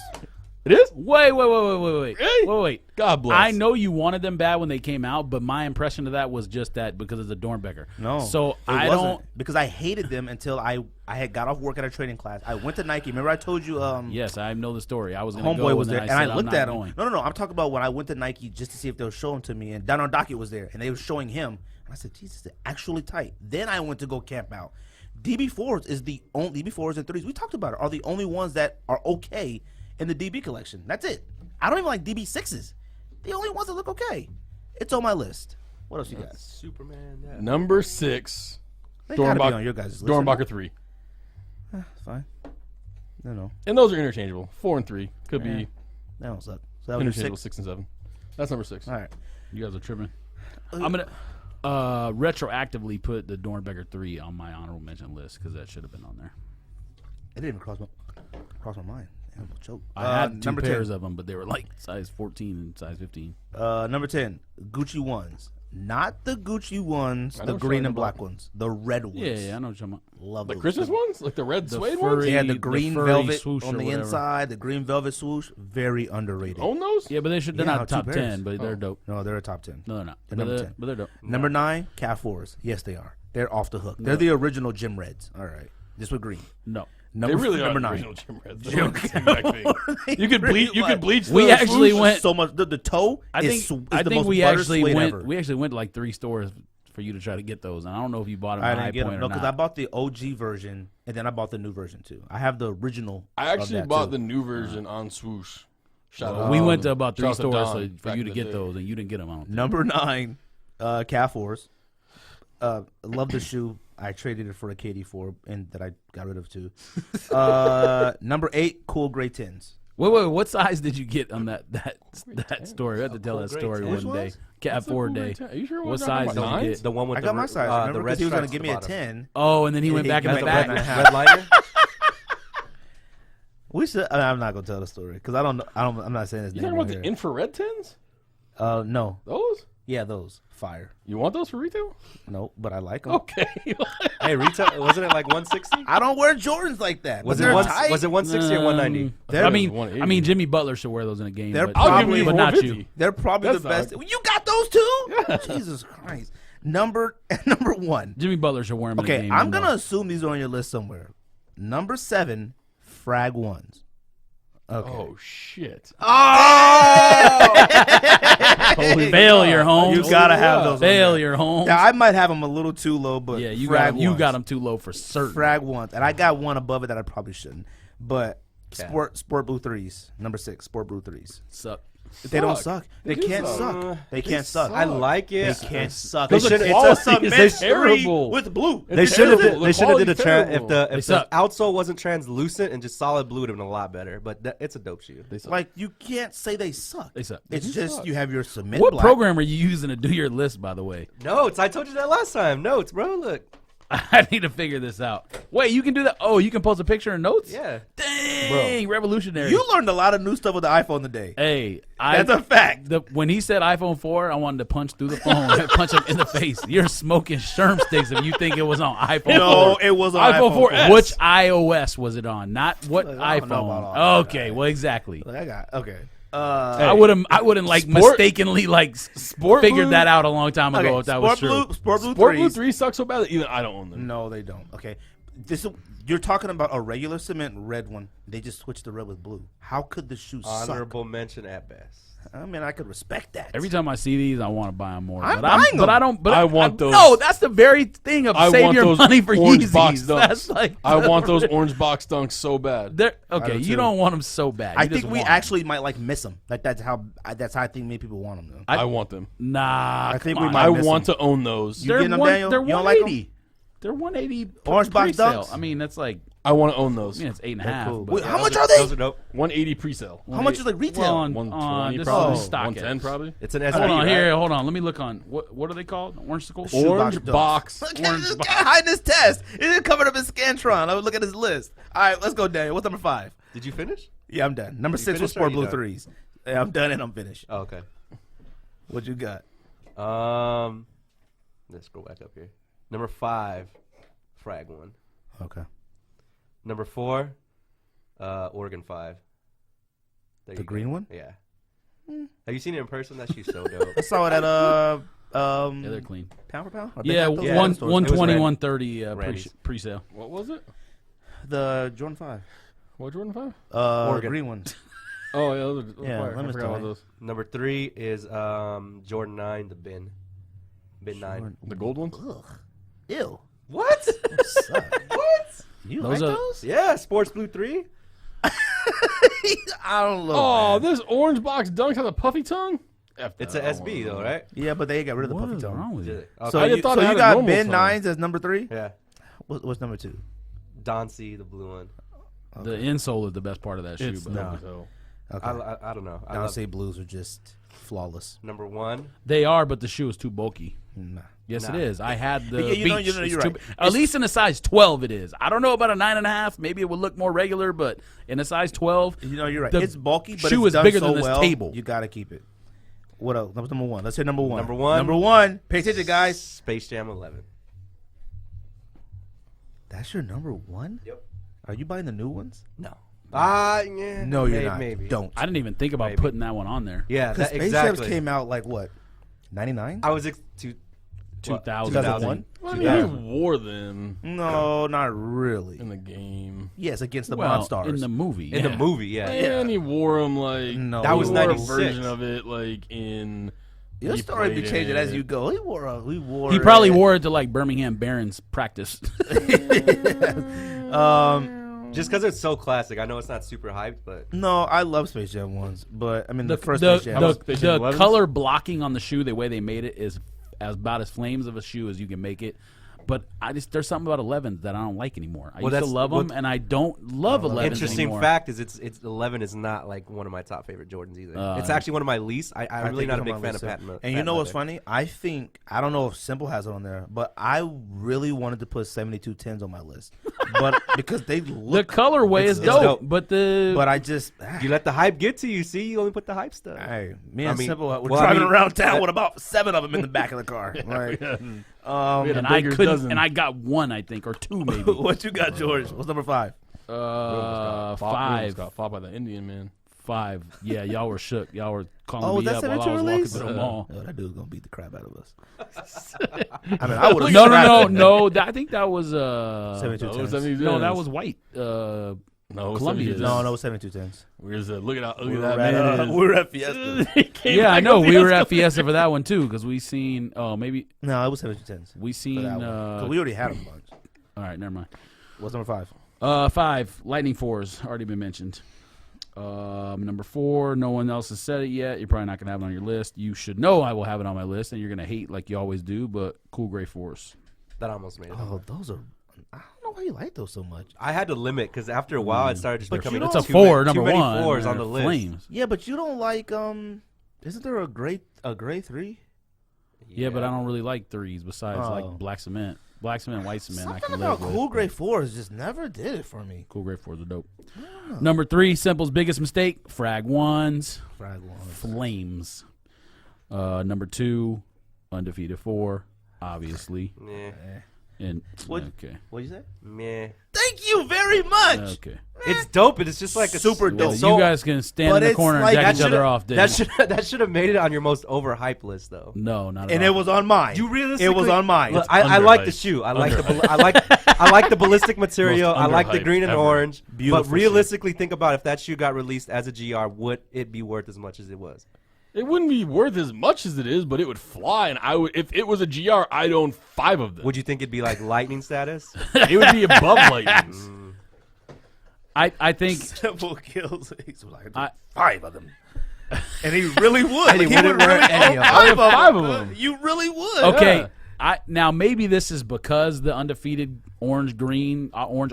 It is? Wait. Really? Wait. God bless. I know you wanted them bad when they came out, but my impression of that was just that because it's a Dornbecker. No. So it I wasn't, don't. because I hated them until I had got off work at a training class. I went to Nike. Remember I told you Yes, I know the story. I was going to go Homeboy was and there, then and I said, looked I'm at not him. going. No. I'm talking about when I went to Nike just to see if they'll show them to me, and Down on Docket was there, and they were showing him. And I said, Jesus, they're actually tight. Then I went to go camp out. DB4s is the only DB4s and 3s we talked about are the only ones that are okay in the DB collection. That's it. I don't even like DB6s. The only ones that look okay. It's on my list. What else you got? Superman. Yeah. Number 6. They gotta be on your guys' list. Dornbacher 3. Fine. No. And those are interchangeable. 4 and 3 could be That don't suck. So that was your interchangeable. 6. 6 and 7. That's number 6. All right. You guys are tripping. I'm going to retroactively put the Dornbecker 3 on my honorable mention list because that should have been on there. It didn't even cross my mind. Damn, choke. I had 2 number pairs 10. of them, but they were like size 14 and size 15. Number 10, Gucci ones. Not the Gucci ones, I the know green what and you're black talking ones. The red ones. Yeah, I know what you're talking about. Love The those. Christmas ones? Like the red The suede furry- ones? They had the the green furry velvet swoosh on or the whatever. inside, the green velvet swoosh. Very underrated. Own those? Yeah, but they're Yeah, not 2 top pairs. 10, but they're dope. No, they're a top 10. No, they're not. They're But number they're, 10. but they're dope. Number 9, Cat 4s. Yes, they are. They're off the hook. They're the original Gym Reds. All right. Just with green. No. They Number, really number are 9. original Gym Reds. They look the exact thing. You could bleach. You could bleach. We the actually swoosh. went- so much. The toe I is think the I think most we butter actually suede went. ever. We actually went to like 3 stores for you to try to get those. And I don't know if you bought them I at didn't High get Point them. or No, because I not. bought the OG version, and then I bought the new version, too. I have the original. I actually of that, bought too. the new version on Swoosh. Shout Well, out. we went to about 3 shout out to stores Don for back you in to the get day. those, and you didn't get them. I don't think. Number 9, Cat Force. Love the shoe. I traded it for a KD4, and that I got rid of, too. Number 8, Cool Gray 10s. Wait, what size did you get on that story? We had to tell that Cool story Gray one 10s? day. Cat 4 day. Are you sure? What size did you get? The one with I got my size. the Remember, red because he was going to stripes give at me the a bottom. 10. Oh, and then he went He back in went the back back. and a half. Red liner. We should. I'm not going to tell the story because I'm not saying his You name. talking about right the infrared tins? here. No. Those? Yeah, those. Fire. You want those for retail? No, but I like them. Okay. Hey, retail wasn't it like 160? I don't wear Jordans like that. Was but it they're one? tight. Was it 160 or 190? They're- I It was mean, 180. Jimmy Butler should wear those in a game. They're but, I'll give probably- you but not 150. you. They're probably That's the best. not- You got those too? Jesus Christ. Number 1. Jimmy Butler should wear them in a Okay, game. I'm you gonna know. assume these are on your list somewhere. Number 7, Frag Ones. Okay. Oh shit! Holy Failure, Holmes. You gotta have those. on there. Failure, Holmes. Yeah, I might have them a little too low, but Yeah, you Frag got Ones. them too low for certain. Frag Ones, and I got one above it that I probably shouldn't. But Yeah. Sport Blue 3s, number 6, Sport Blue 3s. Suck. They don't Suck. suck. They do can't suck. suck. They can't suck. I like it. They can't suck. They It's should- a it's a- cement it's 3 terrible. with blue. They It's should have. terrible. The They should have did a quality's if terrible. the suck. outsole wasn't translucent and just solid blue would have been a lot better. But it's a dope shoe. They suck. Like you can't say they suck. They suck. It's do just suck. you have your cement. What black. program are you using to do your list, by the way? Notes. I told you that last time. Notes, bro. Look. I need to figure this out. Wait, you can do that? Oh, you can post a picture in notes? Yeah. Dang, revolutionary. You learned a lot of new stuff with the iPhone today. Hey, That's a fact. When he said iPhone 4, I wanted to punch through the phone and punch him in the face. You're smoking sherm sticks if you think it was on iPhone 4. No, it was on iPhone iPhone 4S. Which iOS was it on? Not what Look, I don't know about all iPhone. that. Okay, well, exactly. Look, I got okay. I wouldn't like Sport- mistakenly like Sport figured Blue- that out a long time ago Okay, if that was true. Sport Blue Sport Blue 3s. 3 sucks so bad that even I don't own them. No, they don't. Okay, you're talking about a regular cement red one. They just switched the red with blue. How could the shoe suck? Honorable mention at best. I mean, I could respect that. Every time I see these, I want to buy them more. I'm but buying But them. I don't. But I want those- No, that's the very thing of I save want your those money for orange box Yeezys. dunks. That's like I want those orange box dunks so bad. Okay, do you too. don't want them so bad. I You just think we want 'em. actually might like miss them. Like that's how I think many people want them. Though. I want them. Nah, I think come we on. might I miss want them. to own those. You They're getting them, one- Daniel? They're You don't like 180. They're 180. Orange box pre-sale. dunks? I mean, that's like I want to own those. it's 8.5. They're cool. but Wait, how Those much are they? Those are dope. 180 pre-sale. How much is like retail? Well, on 120 this probably. is stock 110 X. probably. It's an SB. Hold on right? here. Hold on. Let me look on what are they called? Orange school. Shoe Orange box box. Look at this guy hiding his test. It didn't cover up his Scantron. I would look at his list. All right, let's go, Daniel. What's number 5? Did you finish? Yeah, I'm done. Number 6 was finished or Sport you Blue done? 3s. Yeah, I'm done and I'm finished. Oh, okay. What you got? Let's go back up here. Number 5, Frag One. Okay. Number 4, Oregon 5. There The you go. green one? Yeah. Have you seen it in person? That shoe's so dope. I saw it at Yeah, they're clean. pound for pound. Or Yeah, Big Apple? yeah, one stores. 120, It was 130 Randy's. pre-sale. What was it? The Jordan 5. What Jordan 5? Oregon. Green ones. Oh yeah, those are Yeah, fire. let I me forgot tell about you. those. Number 3 is Jordan 9, the bin. Bin 9. The gold ones. Ugh. Ew. What? Suck. What? You Those like are- those? Yeah, Sports Blue 3. I don't know. Oh, man. this orange box dunk has a puffy tongue. F It's that. a SB though, right? Yeah, but they got rid of the What puffy is tone. wrong with Did you? it? Okay. So I you, thought so it had you a got normal Ben tone. Nines as number 3? Yeah. What's number 2? Don C, the blue one. The insole is the best part of that shoe. It's But not. So. Okay. I don't know. I I would love say blues are just flawless. number 1. they are, but the shoe is too bulky. Nah. Yes, Nah. it is. I had the Yeah, you know, Beach. you're It's right. too- at least in a size 12, it is. I don't know about a 9.5. Maybe it would look more regular, but in a size 12, You know, you're right. The It's bulky, but shoe it's is done bigger so than this well, table. You got to keep it. What else? That was number 1. Let's hit number 1. Number 1. Number 1. Pay attention, guys. Space Jam 11. That's your number 1? Yep. Are you buying the new ones? No. Yeah. No, you're maybe, not. Maybe. Don't. I didn't even think about Maybe. putting that one on there. Yeah, Because that, Space exactly. Jams came out like what? 99? I was 2000. 2001? Well, I mean, he wore them No, not really. in the game. Yes, against the Well, Monstars. in the movie. in yeah. the movie. Yeah. And he wore them like No. That was he wore a 96. version of it like in Your He story be played changing it. as you go. He probably wore it to like Birmingham Barons practice. Just because it's so classic. I know it's not super hyped, but No, I love Space Jam ones, but I mean the first the, Space Jam. the 11s? color blocking on the shoe, the way they made it, is about as flames of a shoe as you can make it. But there's something about 11s that I don't like anymore. I used to love them, and I don't love 11s interesting anymore. fact is it's 11 is not like one of my top favorite Jordans either. It's actually one of my least. I'm really not a big fan of patent. And you know what's funny? I don't know if Simple has it on there, but I really wanted to put 72 10s on my list, but because they The look, colorway is it's dope, dope. but I just You let the hype get to you. See, you only put the hype stuff. Hey, me and I mean- Simple were well, I driving mean- around town with about 7 of them in the back of the car. Like, We had and a I baker's couldn't, dozen. and I got one, I think, or two maybe. what you got, George? What's number 5? Five. Got fought by the Indian man. 5. Yeah, y'all were shook. Y'all were calling Oh, was me that up while I 72 was walking release? through the mall. Oh, that dude's gonna beat the crap out of us. I mean, I would have. No. I think that was 72 No, it was 10s. 72 no, that tens. was white. No, it was Columbia's. 72 No, tens. no, 72 10s. We was look at We that were at, man. we were at Fiesta. Yeah, I know. We were at Fiesta for that one too, because we seen. Oh, maybe No, it was 72 10s. we seen. For that one. 'Cause we already had them a bunch. All right, never mind. What's number 5? 5. Lightning 4s already been mentioned. Number 4. No one else has said it yet. You're probably not gonna have it on your list. You should know I will have it on my list, and you're gonna hate like you always do. But cool gray 4s. That almost made it. Oh, those are. I don't know why you like those so much. I had to limit because after a while it started just But becoming you It's a don't- too 4, many- number too many 1. 4s on the list. Flames. Yeah, but you don't like Isn't there a gray 3? Yeah, but I don't really like 3s besides Oh. like black cement, white cement. I Something can about live with. cool gray 4s just never did it for me. Cool gray 4s are dope. Number 3, Simple's biggest mistake: frag 1s. Frag ones. Flames. Number 2, undefeated 4, obviously. Yeah. And What- okay, What'd you say? Meh. Thank you very much. okay. It's dope, but it's just like a Super it's dope. Well, so- you guys can stand but in the it's corner like- and jack that each other off. that Didn't that should have made it on your most overhyped list, though. no, not at And all. it was on mine. You realistically, It was on mine. Look, It's I like the underhyped. shoe. I like the ballistic material. Most I like the underhyped green and ever. orange. Beautiful But realistically, think about if that shoe got released as a GR, would it be worth as much as it was? It wouldn't be worth as much as it is, but it would fly. And I would, if it was a GR, I'd own 5 of them. Would you think it'd be like lightning status? It would be above Lightnings. I think Simple kills. He's like, I- 5 of them. And he really would. And he wouldn't wear any of them. Five of 5 of them. You really would. okay. Yeah. Now maybe this is because the undefeated orange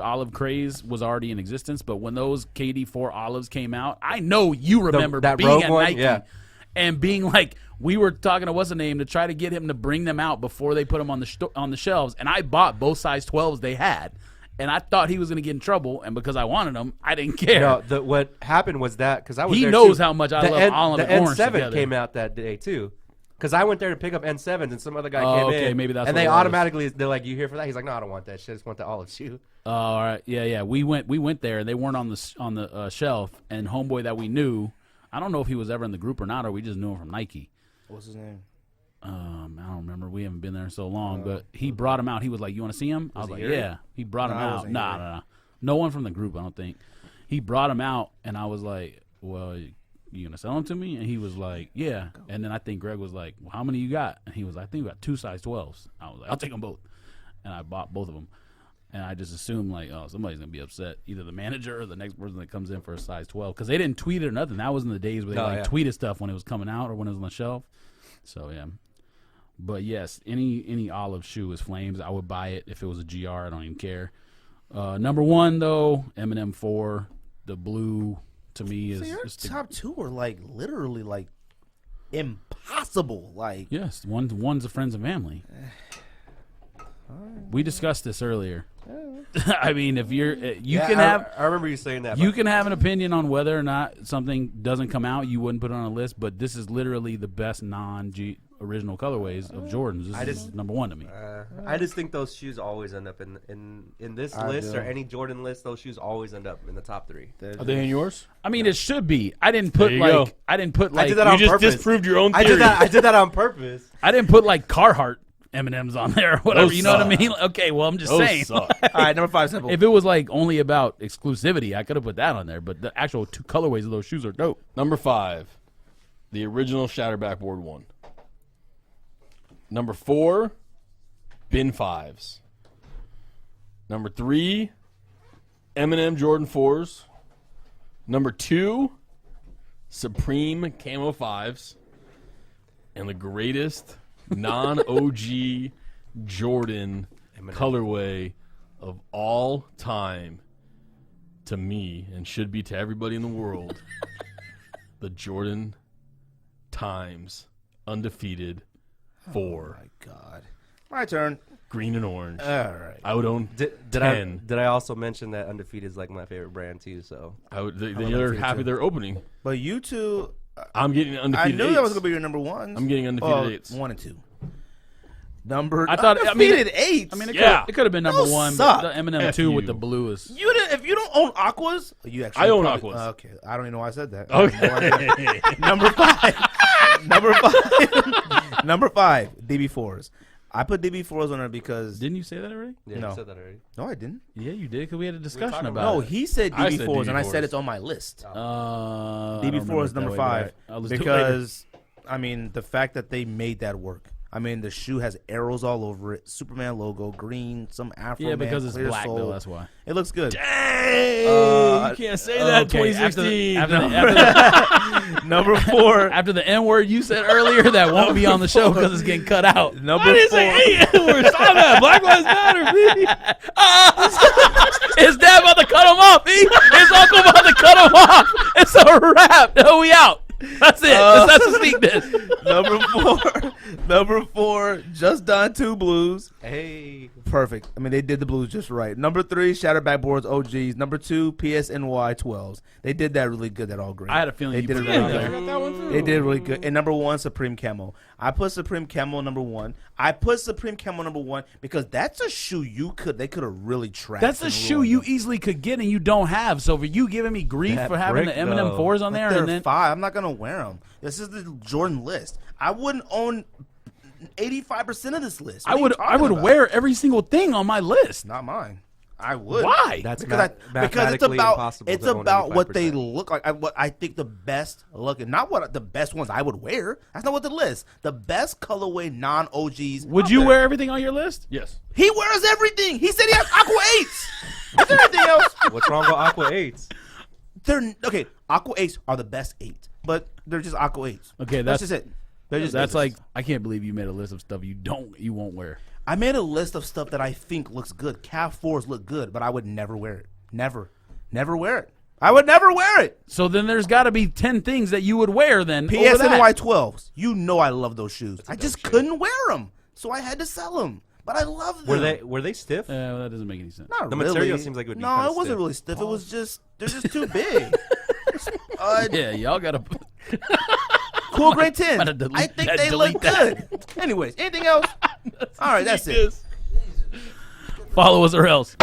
olive craze was already in existence, but when those KD4 olives came out, I know you remember that being Rogue at one? Nike Yeah. and being like, we were talking to what's the name to try to get him to bring them out before they put them on the shelves, and I bought both size 12s they had, and I thought he was going to get in trouble, and because I wanted them, I didn't care. No, what happened was that because I was He there knows too, how much I the love N- olive the and orange N7 together. came out that day too. Because I went there to pick up N7s and some other guy Oh, came okay, in. maybe that's and what they it was. automatically, they're like, you here for that? He's like, no, I don't want that shit. I just want the olive shoe. All right, yeah. We went there. They weren't on the shelf, and homeboy that we knew, I don't know if he was ever in the group or not, or we just knew him from Nike. What's his name? I don't remember. We haven't been there in so long, but he brought him out. He was like, "You want to see him?" I was he like, here? "Yeah." He brought him No, I out. wasn't Nah, here. nah, no one from the group. I don't think. He brought him out, and I was like, "Well, you gonna sell them to me?" And he was like, "Yeah." And then I think Greg was like, "Well, how many you got?" And he was like, "I think we got 2 size 12s." I was like, "I'll take them both," and I bought both of them. And I just assumed like, oh, somebody's gonna be upset, either the manager or the next person that comes in for a size 12, because they didn't tweet it or nothing. That was in the days where they tweeted stuff when it was coming out or when it was on the shelf. So yeah. But yes, any olive shoe is flames. I would buy it if it was a GR. I don't even care. Number 1 though, Eminem 4, the blue to me is So your just the- top 2 are like literally like impossible. Like yes. One's a friends and family. We discussed this earlier. I mean, if you're I remember you saying that. You can have an opinion on whether or not something doesn't come out. You wouldn't put it on a list, but this is literally the best original colorways of Jordans. This is number 1 to me. I just think those shoes always end up in this list do. or any Jordan list. Those shoes always end up in the top 3. Are they in yours? I mean, it should be. I didn't put There you go. like I didn't put like did that You on just purpose. disproved your own I theory. did that on purpose. I didn't put like Carhartt M&Ms on there or whatever. Those You know what I suck. mean? Okay, well I'm just Those saying. suck. all right, number 5, Simple. If it was like only about exclusivity, I could have put that on there. But the actual 2 colorways of those shoes are dope. Number 5, the original Shatterback Board 1. Number 4, Bin 5s. Number 3, Eminem Jordan 4s. Number 2, Supreme Camo 5s. And the greatest non-OG Jordan colorway of all time to me, and should be to everybody in the world, the Jordan Times Undefeated 4. Oh, my God. My turn. Green and orange. All right. I would own Did 10. I also mention that Undefeated is like my favorite brand too? So I would, they're happy they're opening. But you two, I'm getting I undefeated knew 8s. that was going to be your number one. I'm getting undefeated 8s. 1 and 2. I thought. I mean, undefeated 8s. I mean, Yeah. it could have been number Those 1, suck. but the Eminem F 2 with you. the blue is. If you don't own Aquas, you actually I own probably- Aquas. Okay, I don't even know why I said that. Okay. Number 5. Number 5. DB4s. I put DB4s on there because Didn't you say that already? yeah, No. you said that already. no, I didn't. Yeah, you did because we had a discussion talking about No, it. he said I said DB4s, and I said DB4s. it's on my list. I don't DB4 remember is it number that way, 5 but I'll just do it later. because I mean the fact that they made that work. I mean the shoe has arrows all over it, Superman logo, green, some Afro. Yeah, Man, because it's clear black sole. though. That's why. It looks good. Dang! You can't say that. Okay, 2016. Number 4. After the N word you said earlier, that won't be on the show because it's getting cut out. Number I didn't 4. say any N-word. Stop that. Black Lives Matter, B. His dad about to cut him off. His uncle about to cut him off. It's a wrap. No, we out. That's it. That's the sneak this. Number 4, Just Done 2 Blues. Hey, Perfect. I mean, they did the blues just right. Number 3, Shattered Backboards OGs. Number 2, PSNY 12s. They did that really good. That all great. I had a feeling they you did it put really that good. on That one too. They did really good. And number 1, Supreme Camo. I put Supreme Camo number 1. I put Supreme Camo number 1 because that's a shoe they could have really tracked. That's a and shoe ruined you them. easily could get and you don't have. So for you giving me grief That for having brick, the Eminem though. 4s on But there, they're and then 5. I'm not gonna wear them. This is the Jordan list. I wouldn't own 85% of this list. I What are you would talking about? wear every single thing on my list. Not mine. I would. Why? that's Because it's mathematically about impossible. it's to own about what they 85%. look like. What I think the best looking, not what the best ones I would wear. That's not what the list. The best colorway non OGs. Would you wear everything on your list? Yes. He wears everything. He said he has Aqua 8s. Is there anything else? What's wrong with Aqua 8s? They're okay. Aqua 8s are the best 8, but they're just Aqua 8s. Okay, that's just it. They're just That's 8s. like I can't believe you made a list of stuff you won't wear. I made a list of stuff that I think looks good. Calf 4s look good, but I would never wear it. Never wear it. I would never wear it. So then there's got to be 10 things that you would wear then. over PSNY that. 12s. You know I love those shoes. I just couldn't wear them, so I had to sell them. But I love them. Were they stiff? Well, that doesn't make any sense. Not The really. material seems like it would be No, kinda it wasn't stiff. really stiff. It was just they're just too big. Yeah, y'all got to. Cool Grade 10. Better delete I think that, they delete look that. good. Anyways, anything else? All right, that's it. Follow us or else.